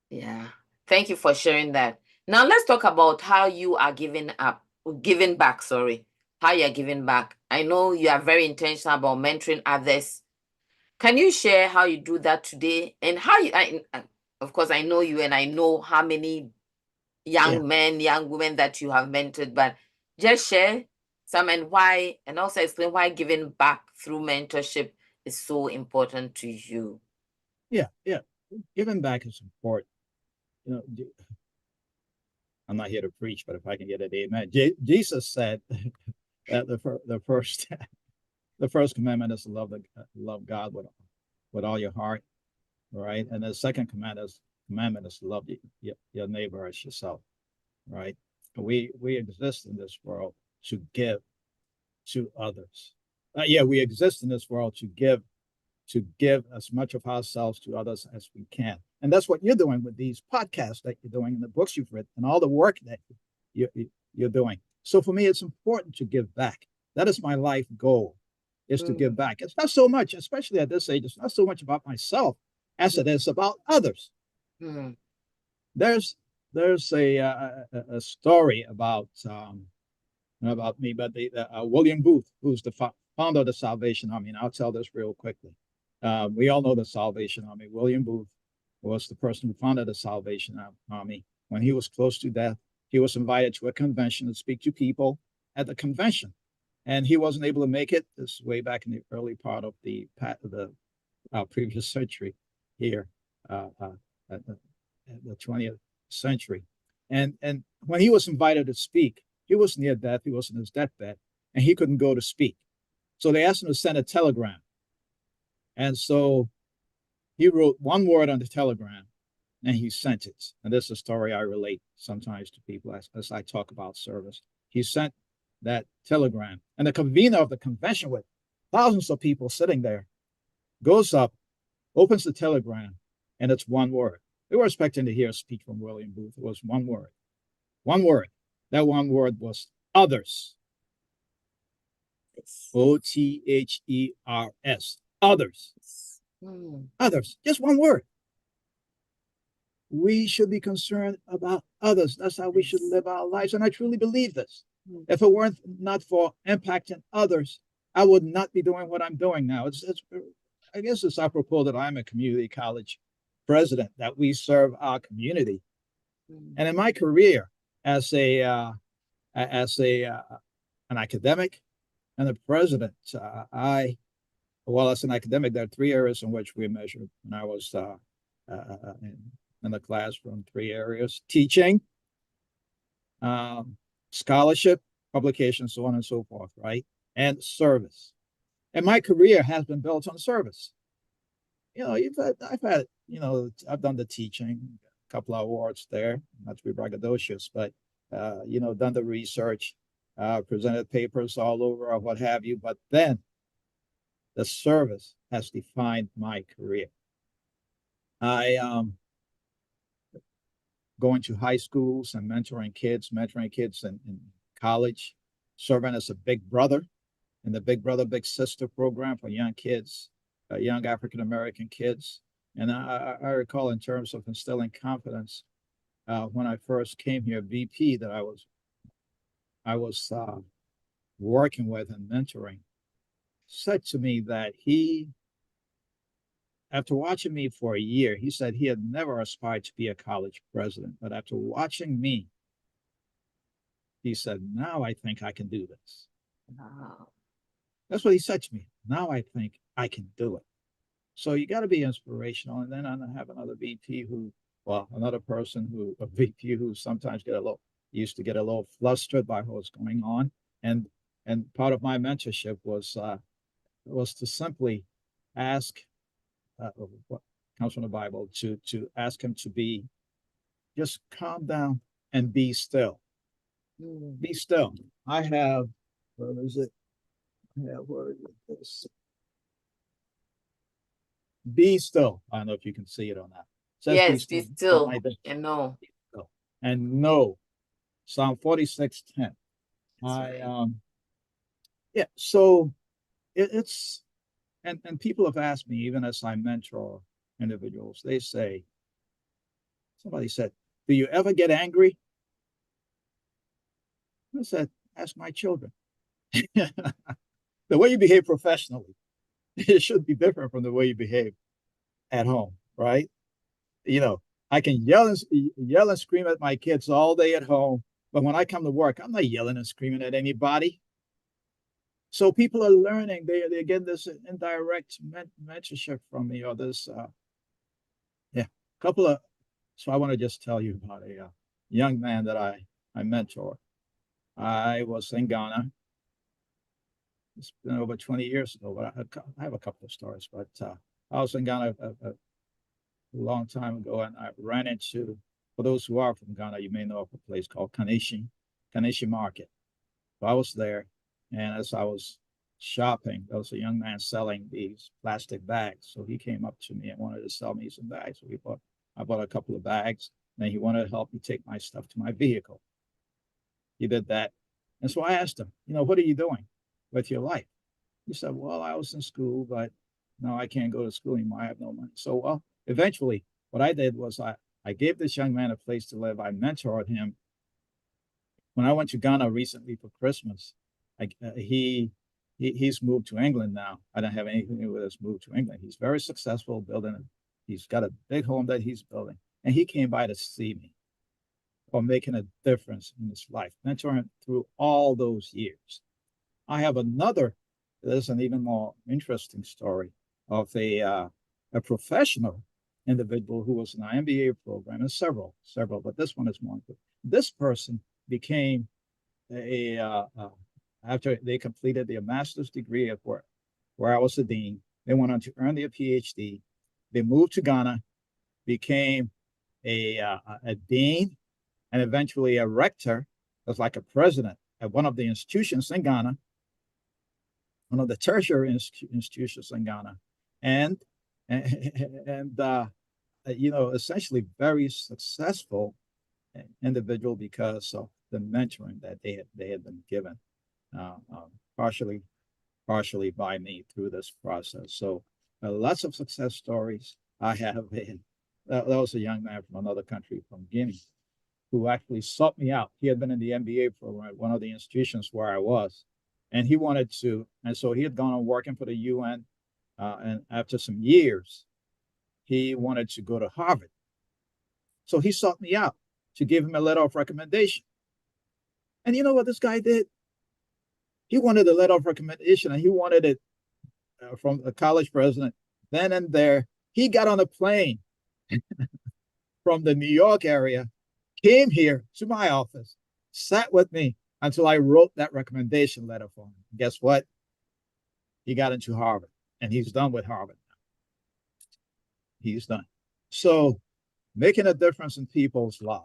Yeah. Thank you for sharing that. Now let's talk about how you are giving back, how you're giving back. I know you are very intentional about mentoring others. Can you share how you do that today and how you, of course, I know you and I know how many young men, young women that you have mentored, but just share some and why, and also explain why giving back through mentorship is so important to you. Yeah, giving back is important. You know, I'm not here to preach, but if I can get an amen. Jesus said that the first the first commandment is to love God with all your heart, right? And the second commandment is to love your neighbor as yourself, right? We exist in this world to give to others. We exist in this world to give as much of ourselves to others as we can. And that's what you're doing with these podcasts that you're doing and the books you've written and all the work that you're doing. So for me, it's important to give back. That is my life goal, is to give back. It's not so much, especially at this age, it's not so much about myself as it is about others. Mm. There's a story about me, but William Booth, who's the founder of the Salvation Army, and I'll tell this real quickly. We all know the Salvation Army. William Booth was the person who founded the Salvation Army. When he was close to death, he was invited to a convention to speak to people at the convention, and he wasn't able to make it. This is way back in the early part of the previous century here, at the 20th century. And when he was invited to speak, he was near death. He was in his deathbed, and he couldn't go to speak. So they asked him to send a telegram. And so he wrote one word on the telegram, and he sent it. And this is a story I relate sometimes to people as I talk about service. He sent that telegram, and the convener of the convention, with thousands of people sitting there, goes up, opens the telegram, and it's one word. They were expecting to hear a speech from William Booth. It was one word. One word. That one word was others. OTHERS. Others. Others. Just one word. We should be concerned about others. That's how we should live our lives. And I truly believe this. If it weren't not for impacting others, I would not be doing what I'm doing now. I guess it's apropos that I'm a community college president, that we serve our community. And in my career as an academic and a president, as an academic, there are three areas in which we measured. When I was in the classroom, three areas: teaching, scholarship, publication, so on and so forth, right? And service. And my career has been built on service. I've had, I've done the teaching, a couple of awards there, not to be braggadocious, but, done the research, presented papers all over or what have you. But then the service has defined my career. Going to high schools and mentoring kids in college, serving as a big brother in the Big Brother, Big Sister program for young kids, young African-American kids. And I recall, in terms of instilling confidence, when I first came here, VP that I was working with and mentoring, said to me that after watching me for a year, he said he had never aspired to be a college president, but after watching me, he said, now I think I can do this. Wow. That's what he said to me. Now I think I can do it. So you got to be inspirational. And then I have another VP another person a VP who sometimes used to get a little flustered by what's going on. And part of my mentorship was to simply ask what comes from the Bible, to ask him to just calm down and be still. Be still. I have, where is it? Where is this? Be still. I don't know if you can see it on that. It says, yes, be still and know. And know. Psalm 46:10. So it's and people have asked me, even as I mentor individuals, somebody said, do you ever get angry? I said, ask my children. The way you behave professionally, it should be different from the way you behave at home, right? You know, I can yell and scream at my kids all day at home, but when I come to work, I'm not yelling and screaming at anybody. So people are learning. They get this indirect mentorship from me, or this yeah, couple of. So I want to just tell you about a young man that I mentor. I was in Ghana. It's been over 20 years ago, but I have a couple of stories. But I was in Ghana a long time ago, and I ran into, for those who are from Ghana, you may know of a place called Kaneshi Market. So I was there, and as I was shopping, there was a young man selling these plastic bags. So he came up to me and wanted to sell me some bags. So I bought a couple of bags, and then he wanted to help me take my stuff to my vehicle. He did that. And so I asked him, what are you doing with your life? He said, well, I was in school, but no, I can't go to school anymore. I have no money. So, well, eventually, what I did was I gave this young man a place to live. I mentored him. When I went to Ghana recently for Christmas, he's moved to England now. I don't have anything to do with his move to England. He's very successful building it. He's got a big home that he's building. And he came by to see me for making a difference in his life, mentoring through all those years. I have there's an even more interesting story of a professional individual who was in an MBA program, and several, but this one is more important. This person became after they completed their master's degree at where I was the dean, they went on to earn their PhD. They moved to Ghana, became a dean, and eventually a rector, was like a president at one of the institutions in Ghana, one of the tertiary institutions in Ghana, and essentially very successful individual because of the mentoring that they had been given, partially by me through this process. So lots of success stories. I have that was a young man from another country, from Guinea, who actually sought me out. He had been in the MBA program at one of the institutions where I was, and he wanted to, and so he had gone on working for the UN, and after some years, he wanted to go to Harvard. So he sought me out to give him a letter of recommendation. And you know what this guy did? He wanted a letter of recommendation, and he wanted it from the college president then and there. He got on a plane from the New York area, came here to my office, sat with me until I wrote that recommendation letter for him. Guess what? He got into Harvard, and he's done with Harvard now. He's done. So making a difference in people's lives.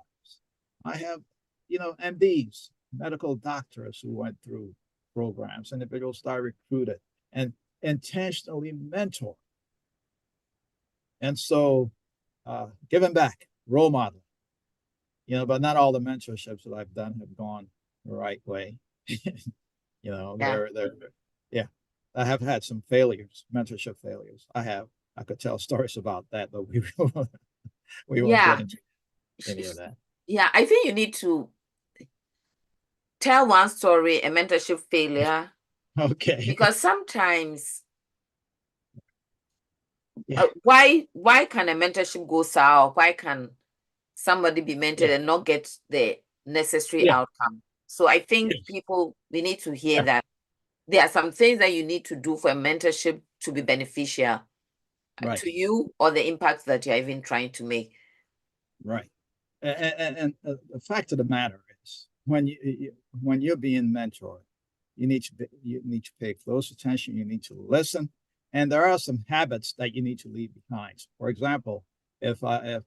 I have, MDs, medical doctors who went through programs, individuals that I recruited and intentionally mentor. And so giving back, role modeling, but not all the mentorships that I've done have gone the right way. Yeah. I have had some failures, mentorship failures. I could tell stories about that, but we won't get into any of that. Yeah, I think you need to tell one story, a mentorship failure. Okay. Because sometimes, why can a mentorship go sour? Why can somebody be mentored and not get the necessary outcome? So I think we need to hear that there are some things that you need to do for a mentorship to be beneficial to you or the impact that you're even trying to make. Right. And the fact of the matter is, when you're being mentored, you need to pay close attention. You need to listen, and there are some habits that you need to leave behind. For example, if I'm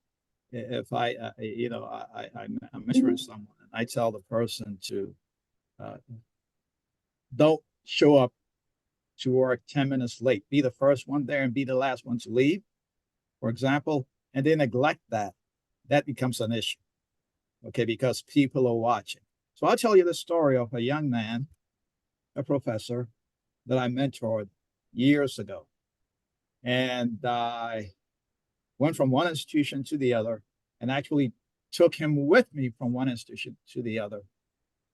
mentoring someone, and I tell the person to don't show up to work 10 minutes late. Be the first one there and be the last one to leave, for example, and they neglect that becomes an issue, okay, because people are watching. So I'll tell you the story of a young man, a professor that I mentored years ago. And I went from one institution to the other and actually took him with me from one institution to the other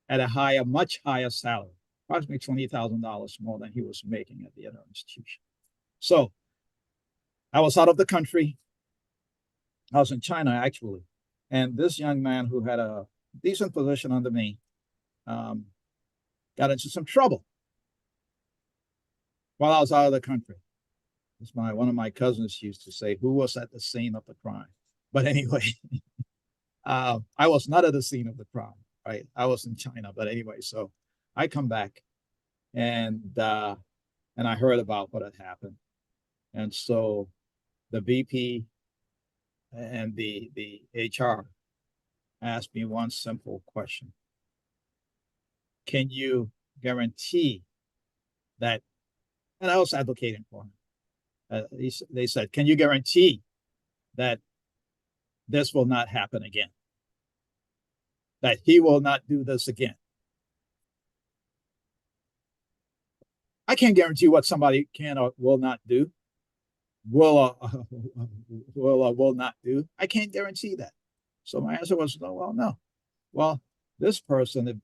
at a much higher salary. approximately $20,000 more than he was making at the other institution. So I was out of the country. I was in China, actually. And this young man who had a decent position under me got into some trouble while I was out of the country. One of my cousins used to say, who was at the scene of the crime? But anyway, I was not at the scene of the crime, right? I was in China. But anyway, so I come back and I heard about what had happened. And so the VP and the HR asked me one simple question. Can you guarantee that, and I was advocating for him. They said, can you guarantee that this will not happen again? That he will not do this again? I can't guarantee what somebody can or will not do. Will not do. I can't guarantee that. So my answer was, no. Well, this person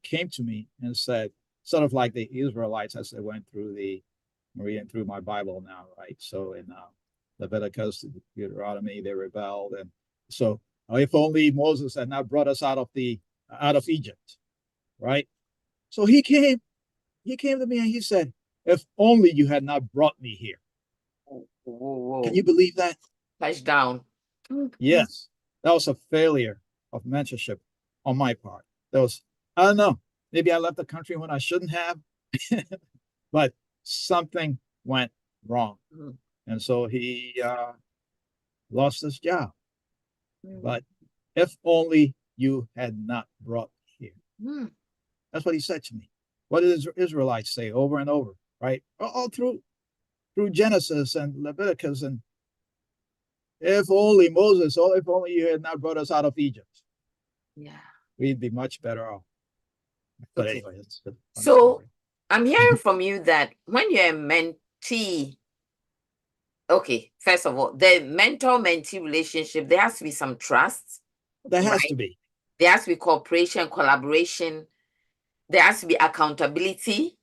came to me and said, sort of like the Israelites as they went through I'm reading through my Bible now, right? So in Leviticus, Deuteronomy, they rebelled, and so if only Moses had not brought us out of Egypt, right? So he came to me and he said, if only you had not brought me here. Whoa. Can you believe that? Touchdown. Yes, that was a failure of mentorship on my part. I don't know, maybe I left the country when I shouldn't have, but something went wrong. And so he lost his job. But if only you had not brought me here. That's what he said to me. What did Israelites say over and over, right? All through Genesis and Leviticus, and if only Moses, if only you had not brought us out of Egypt. Yeah. We'd be much better off. But okay. Anyway, it's so story. I'm hearing from you that when you're a mentee, okay, first of all, the mentor-mentee relationship, there has to be some trust. There has to be. There has to be cooperation, collaboration. There has to be accountability.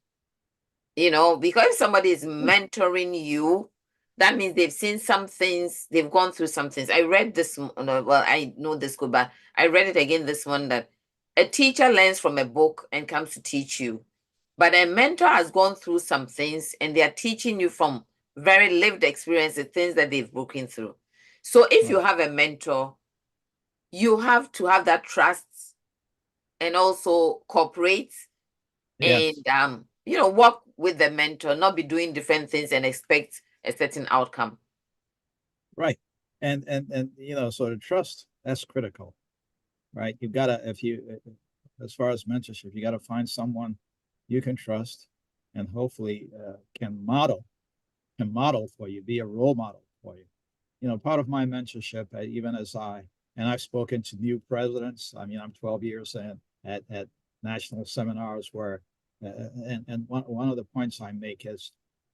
Because somebody is mentoring you, that means they've seen some things, they've gone through some things. I read this, I know this good, but I read it again this one, that a teacher learns from a book and comes to teach you. But a mentor has gone through some things and they are teaching you from very lived experience, the things that they've broken through. So if you have a mentor, you have to have that trust and also cooperate. Yes. And work with the mentor, not be doing different things and expect a certain outcome. Right. And so the trust, that's critical, right? You've got to, as far as mentorship, you got to find someone you can trust and hopefully can model for you, be a role model for you. Part of my mentorship, even as I've spoken to new presidents. I mean, I'm 12 years in at national seminars where, and one of the points I make is,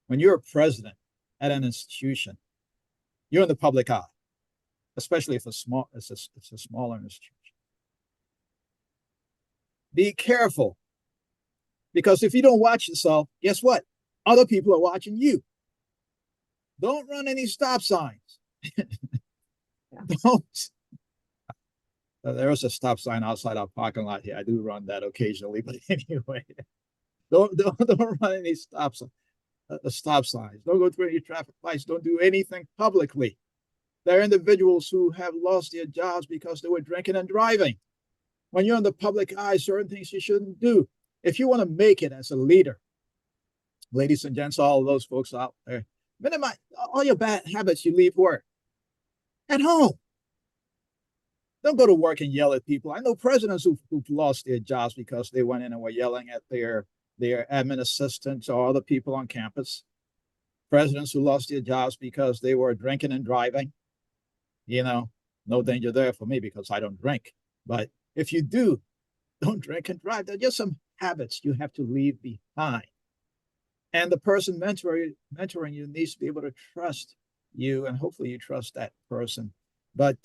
when you're a president at an institution, you're in the public eye, especially if it's a smaller institution. Be careful, because if you don't watch yourself, guess what? Other people are watching you. Don't run any stop signs. Don't. There is a stop sign outside our parking lot here. I do run that occasionally, but anyway, don't run any stop signs. Don't go through any traffic lights. Don't do anything publicly. There are individuals who have lost their jobs because they were drinking and driving. When you're in the public eye, certain things you shouldn't do. If you want to make it as a leader, ladies and gents, all of those folks out there, minimize all your bad habits. You leave work at home. Don't go to work and yell at people. I know presidents who've lost their jobs because they went in and were yelling at their admin assistants or other people on campus. Presidents who lost their jobs because they were drinking and driving. No danger there for me because I don't drink. But if you do, don't drink and drive. They're just some habits you have to leave behind. And the person mentoring you needs to be able to trust you, and hopefully you trust that person. But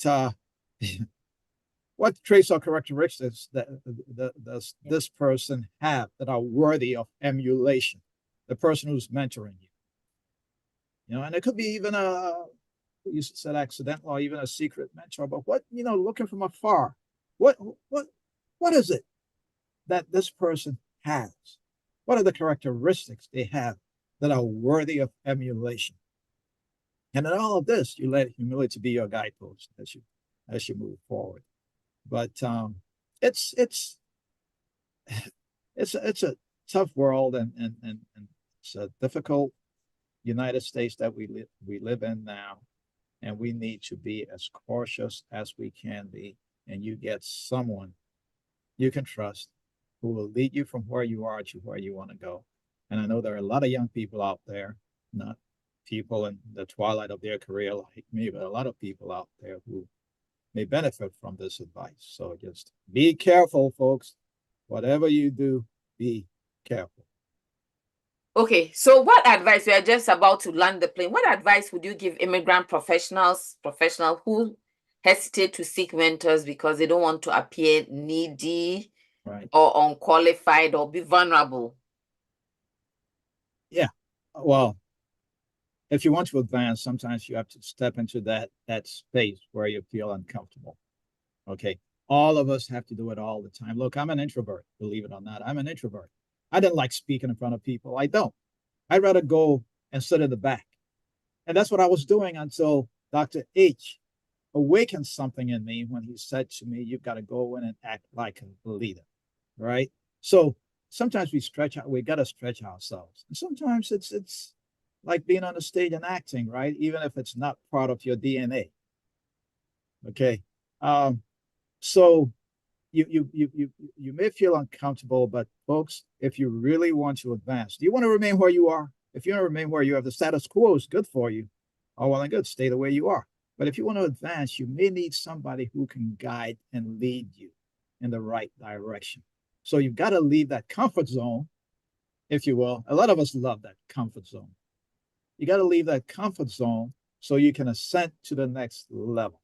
what traits or characteristics that does this person have that are worthy of emulation? The person who's mentoring you. You know, and it could be even you said accidental or even a secret mentor, but what, you know, looking from afar, what what what is it that this person has? What are the characteristics they have that are worthy of emulation? And in all of this, you let humility be your guidepost as you move forward. But it's it's it's a tough world, and it's a difficult United States that we live in now, and we need to be as cautious as we can be. And you get someone you can trust who will lead you from where you are to where you want to go. And I know there are a lot of young people out there, not people in the twilight of their career like me, but a lot of people out there who may benefit from this advice. So just be careful, folks. Whatever you do, be careful. Okay, so what advice, we are just about to land the plane, what advice would you give immigrant professionals who hesitate to seek mentors because they don't want to appear needy, right, or unqualified or be vulnerable? Yeah. Well, if you want to advance, sometimes you have to step into that space where you feel uncomfortable. Okay. All of us have to do it all the time. Look, I'm an introvert, believe it or not. I'm an introvert. I didn't like speaking in front of people. I don't. I'd rather go and sit in the back. And that's what I was doing until Dr. H awakened something in me when he said to me, you've got to go in and act like a leader. Right. So sometimes we got to stretch ourselves. And sometimes it's like being on the stage and acting, right? Even if it's not part of your DNA. Okay. So you may feel uncomfortable, but folks, if you really want to advance, do you want to remain where you are? If you want to remain where you are, the status quo is good for you. Oh, well and good, stay the way you are. But if you want to advance, you may need somebody who can guide and lead you in the right direction. So you've got to leave that comfort zone, if you will. A lot of us love that comfort zone. You got to leave that comfort zone so you can ascend to the next level.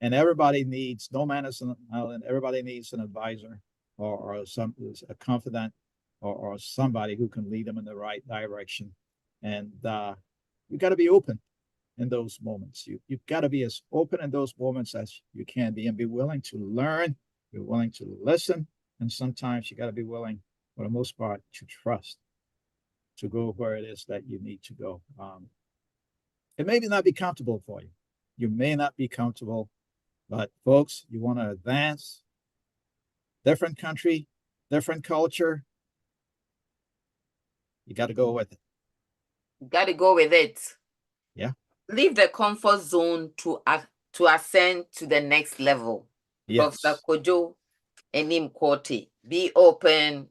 And everybody needs, no man is an island, everybody needs an advisor or a confidant or somebody who can lead them in the right direction. And you got to be open in those moments. You've got to be as open in those moments as you can be and be willing to learn, be willing to listen. And sometimes you got to be willing, for the most part, to trust to go where it is that you need to go. It may not be comfortable for you. You may not be comfortable, but folks, you want to advance, different country, different culture, you got to go with it. You got to go with it. Yeah. Leave the comfort zone to ascend to the next level. Yes. Professor Kojo Quartey. Be open.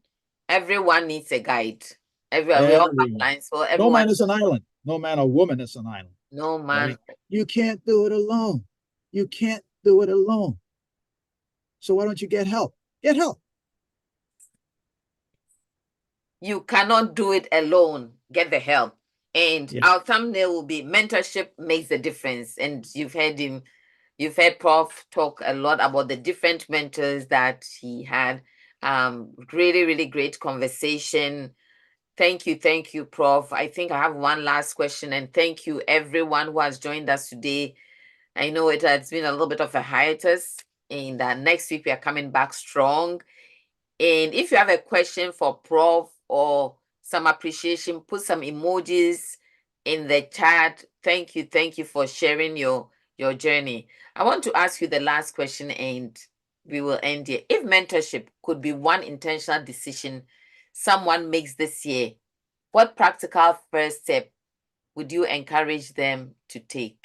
Everyone needs a guide. Everyone, we all have lines, so everyone. No man is an island. No man or woman is an island. No man. Right? You can't do it alone. You can't do it alone. So why don't you get help? Get help. You cannot do it alone. Get the help. And our thumbnail will be mentorship makes a difference. And you've heard Prof talk a lot about the different mentors that he had. Really, really great conversation. Thank you, Prof. I think I have one last question, and thank you everyone who has joined us today. I know it has been a little bit of a hiatus, and next week we are coming back strong. And if you have a question for Prof or some appreciation, put some emojis in the chat. Thank you for sharing your journey. I want to ask you the last question, and we will end here. If mentorship could be one intentional decision someone makes this year, what practical first step would you encourage them to take?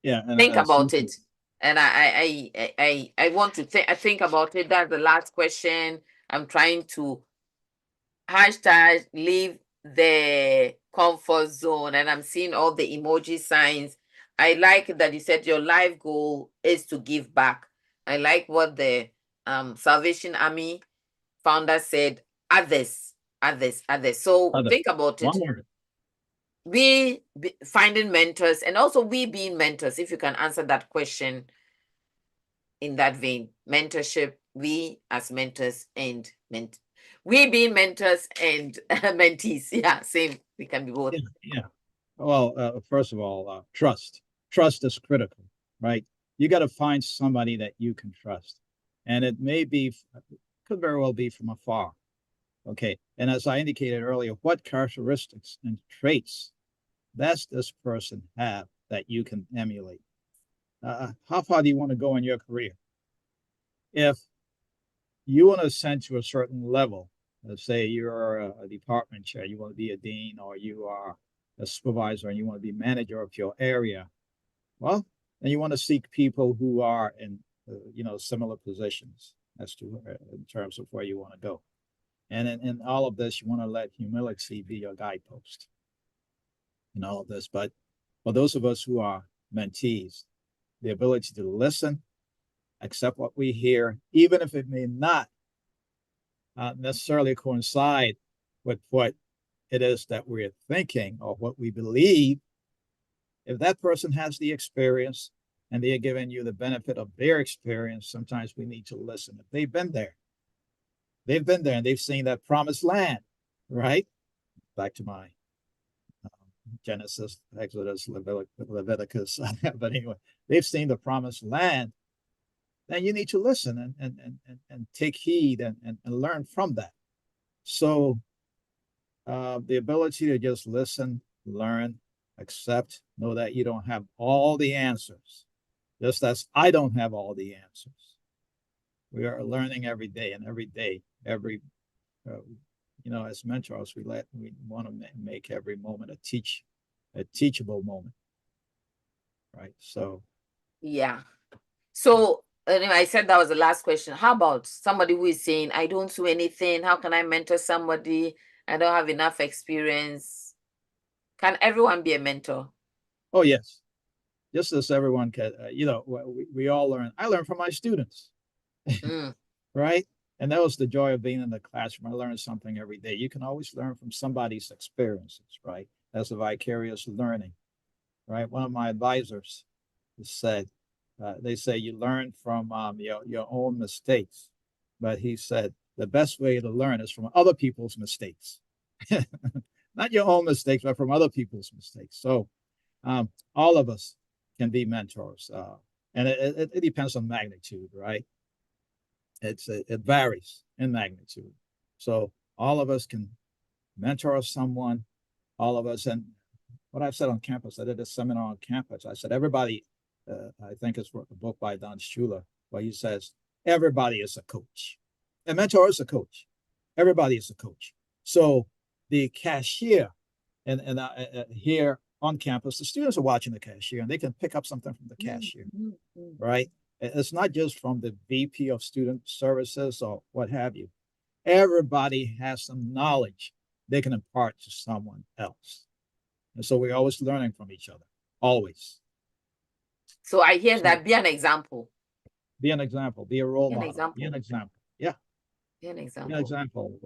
Yeah, and think about it. And I want to think about it. That's the last question. I'm trying to leave the comfort zone, and I'm seeing all the emoji signs. I like that you said your life goal is to give back. I like what the Salvation Army founder said, others. So think about it. We finding mentors, and also we being mentors, if you can answer that question in that vein. Mentorship, we as mentors and we being mentors and mentees. Yeah, same. We can be both. Yeah. Well, first of all, trust. Trust is critical, right? You got to find somebody that you can trust. And it may be, could very well be from afar. Okay. And as I indicated earlier, what characteristics and traits does this person have that you can emulate? How far do you want to go in your career? If you want to ascend to a certain level, let's say you're a department chair, you want to be a dean, or you are a supervisor and you want to be manager of your area, well, then you want to seek people who are in, similar positions as to in terms of where you want to go. And in all of this, you want to let humility be your guidepost in all of this. But for those of us who are mentees, the ability to listen, accept what we hear, even if it may not necessarily coincide with what it is that we're thinking or what we believe. If that person has the experience and they're giving you the benefit of their experience, sometimes we need to listen. If they've been there and they've seen that promised land, right? Back to my Genesis, Exodus, Leviticus. But anyway, they've seen the promised land. Then you need to listen and take heed and learn from that. So the ability to just listen, learn, accept, know that you don't have all the answers, just as I don't have all the answers. We are learning every day, and as mentors, we want to make every moment a teachable moment, right? So Yeah. So anyway, I said that was the last question. How about somebody who is saying, I don't do anything? How can I mentor somebody? I don't have enough experience. Can everyone be a mentor? oh yes, just as everyone can, we all learn. I learn from my students, right? And that was the joy of being in the classroom. I learned something every day. You can always learn from somebody's experiences, right? That's a vicarious learning, right? One of my advisors said, they say you learn from your own mistakes, but he said the best way to learn is from other people's mistakes, not your own mistakes, but from other people's mistakes. So all of us can be mentors, and it depends on magnitude, right? It varies in magnitude. So all of us can mentor someone. All of us, and what I've said on campus, I did a seminar on campus. I said everybody. I think it's a book by Don Shula, where he says everybody is a coach. A mentor is a coach. Everybody is a coach. So the cashier, and here on campus, the students are watching the cashier, and they can pick up something from the cashier, right? It's not just from the VP of Student Services or what have you. Everybody has some knowledge they can impart to someone else. And so we're always learning from each other, always. So I hear that. Be an example. Be an example. Be a role Be an model. example. Be an example. Yeah. Be an example. Be an example,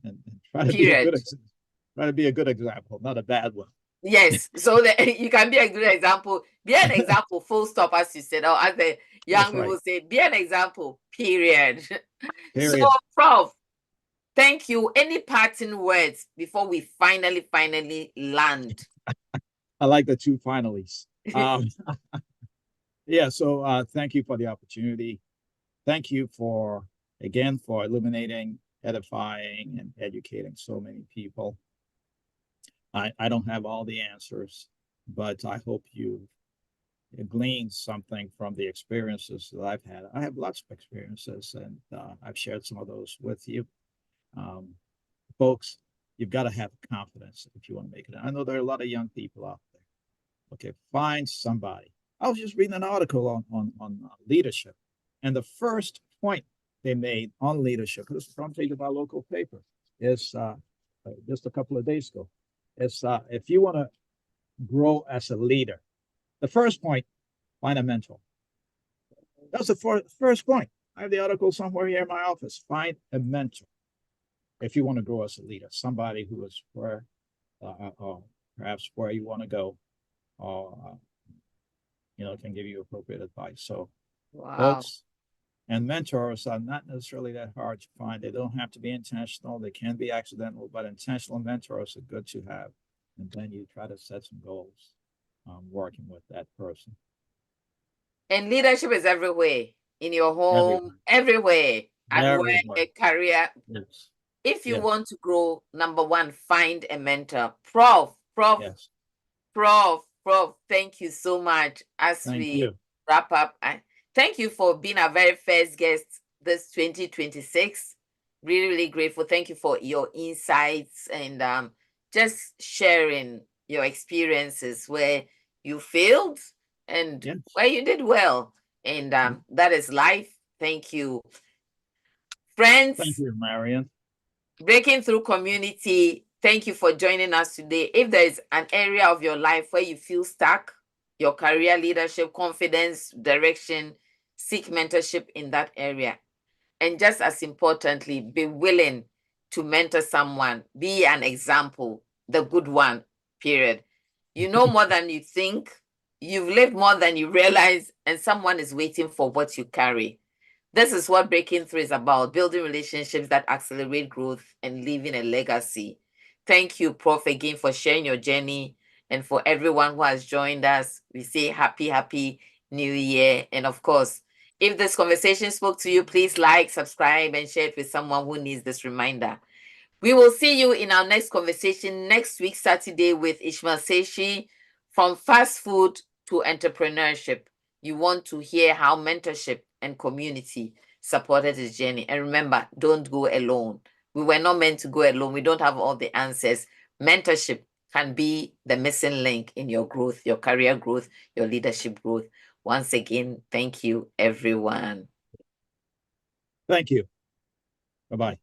and try to be a good example. Try to be a good example, not a bad one. Yes. So that you can be a good example. Be an example, full stop, as you said, or as the young people say, be an example, period. So, Prof, thank you. Any parting words before we finally land? I like the two finalies. Yeah, so thank you for the opportunity. Thank you for illuminating, edifying, and educating so many people. I don't have all the answers, but I hope you gleaned something from the experiences that I've had. I have lots of experiences, and I've shared some of those with you. Folks, you've got to have confidence if you want to make it. I know there are a lot of young people out there. Okay, find somebody. I was just reading an article on leadership, and the first point they made on leadership, this is the front page of our local paper, is just a couple of days ago. It's if you want to grow as a leader, the first point, find a mentor. That's the first point. I have the article somewhere here in my office. Find a mentor if you want to grow as a leader, somebody who is where, or perhaps where you want to go, or can give you appropriate advice. So Wow. Folks, and mentors are not necessarily that hard to find. They don't have to be intentional. They can be accidental, but intentional mentors are good to have. And then you try to set some goals working with that person. And leadership is everywhere, in your home, everywhere, at work, Everywhere. a career. Yes. If you Yes. want to grow, number one, find a mentor. Prof, Yes. thank you so much. As Thank we you. wrap up, thank you for being our very first guest this 2026. Really, really grateful. Thank you for your insights and just sharing your experiences where you failed and Yes. where you did well. And that is life. Thank you. Thank Friends, you, Marian. Breaking Through Community, thank you for joining us today. If there is an area of your life where you feel stuck, your career, leadership, confidence, direction, seek mentorship in that area. And just as importantly, be willing to mentor someone, be an example, the good one, period. You know more than you think, you've lived more than you realize, and someone is waiting for what you carry. This is what Breaking Through is about, building relationships that accelerate growth and leaving a legacy. Thank you, Prof, again for sharing your journey. And for everyone who has joined us, we say happy New Year. And of course, if this conversation spoke to you, please like, subscribe, and share it with someone who needs this reminder. We will see you in our next conversation next week, Saturday, with Ishmael Seshi, from fast food to entrepreneurship. You want to hear how mentorship and community supported his journey. And remember, don't go alone. We were not meant to go alone. We don't have all the answers. Mentorship can be the missing link in your growth, your career growth, your leadership growth. Once again, thank you, everyone. Thank you. Bye-bye.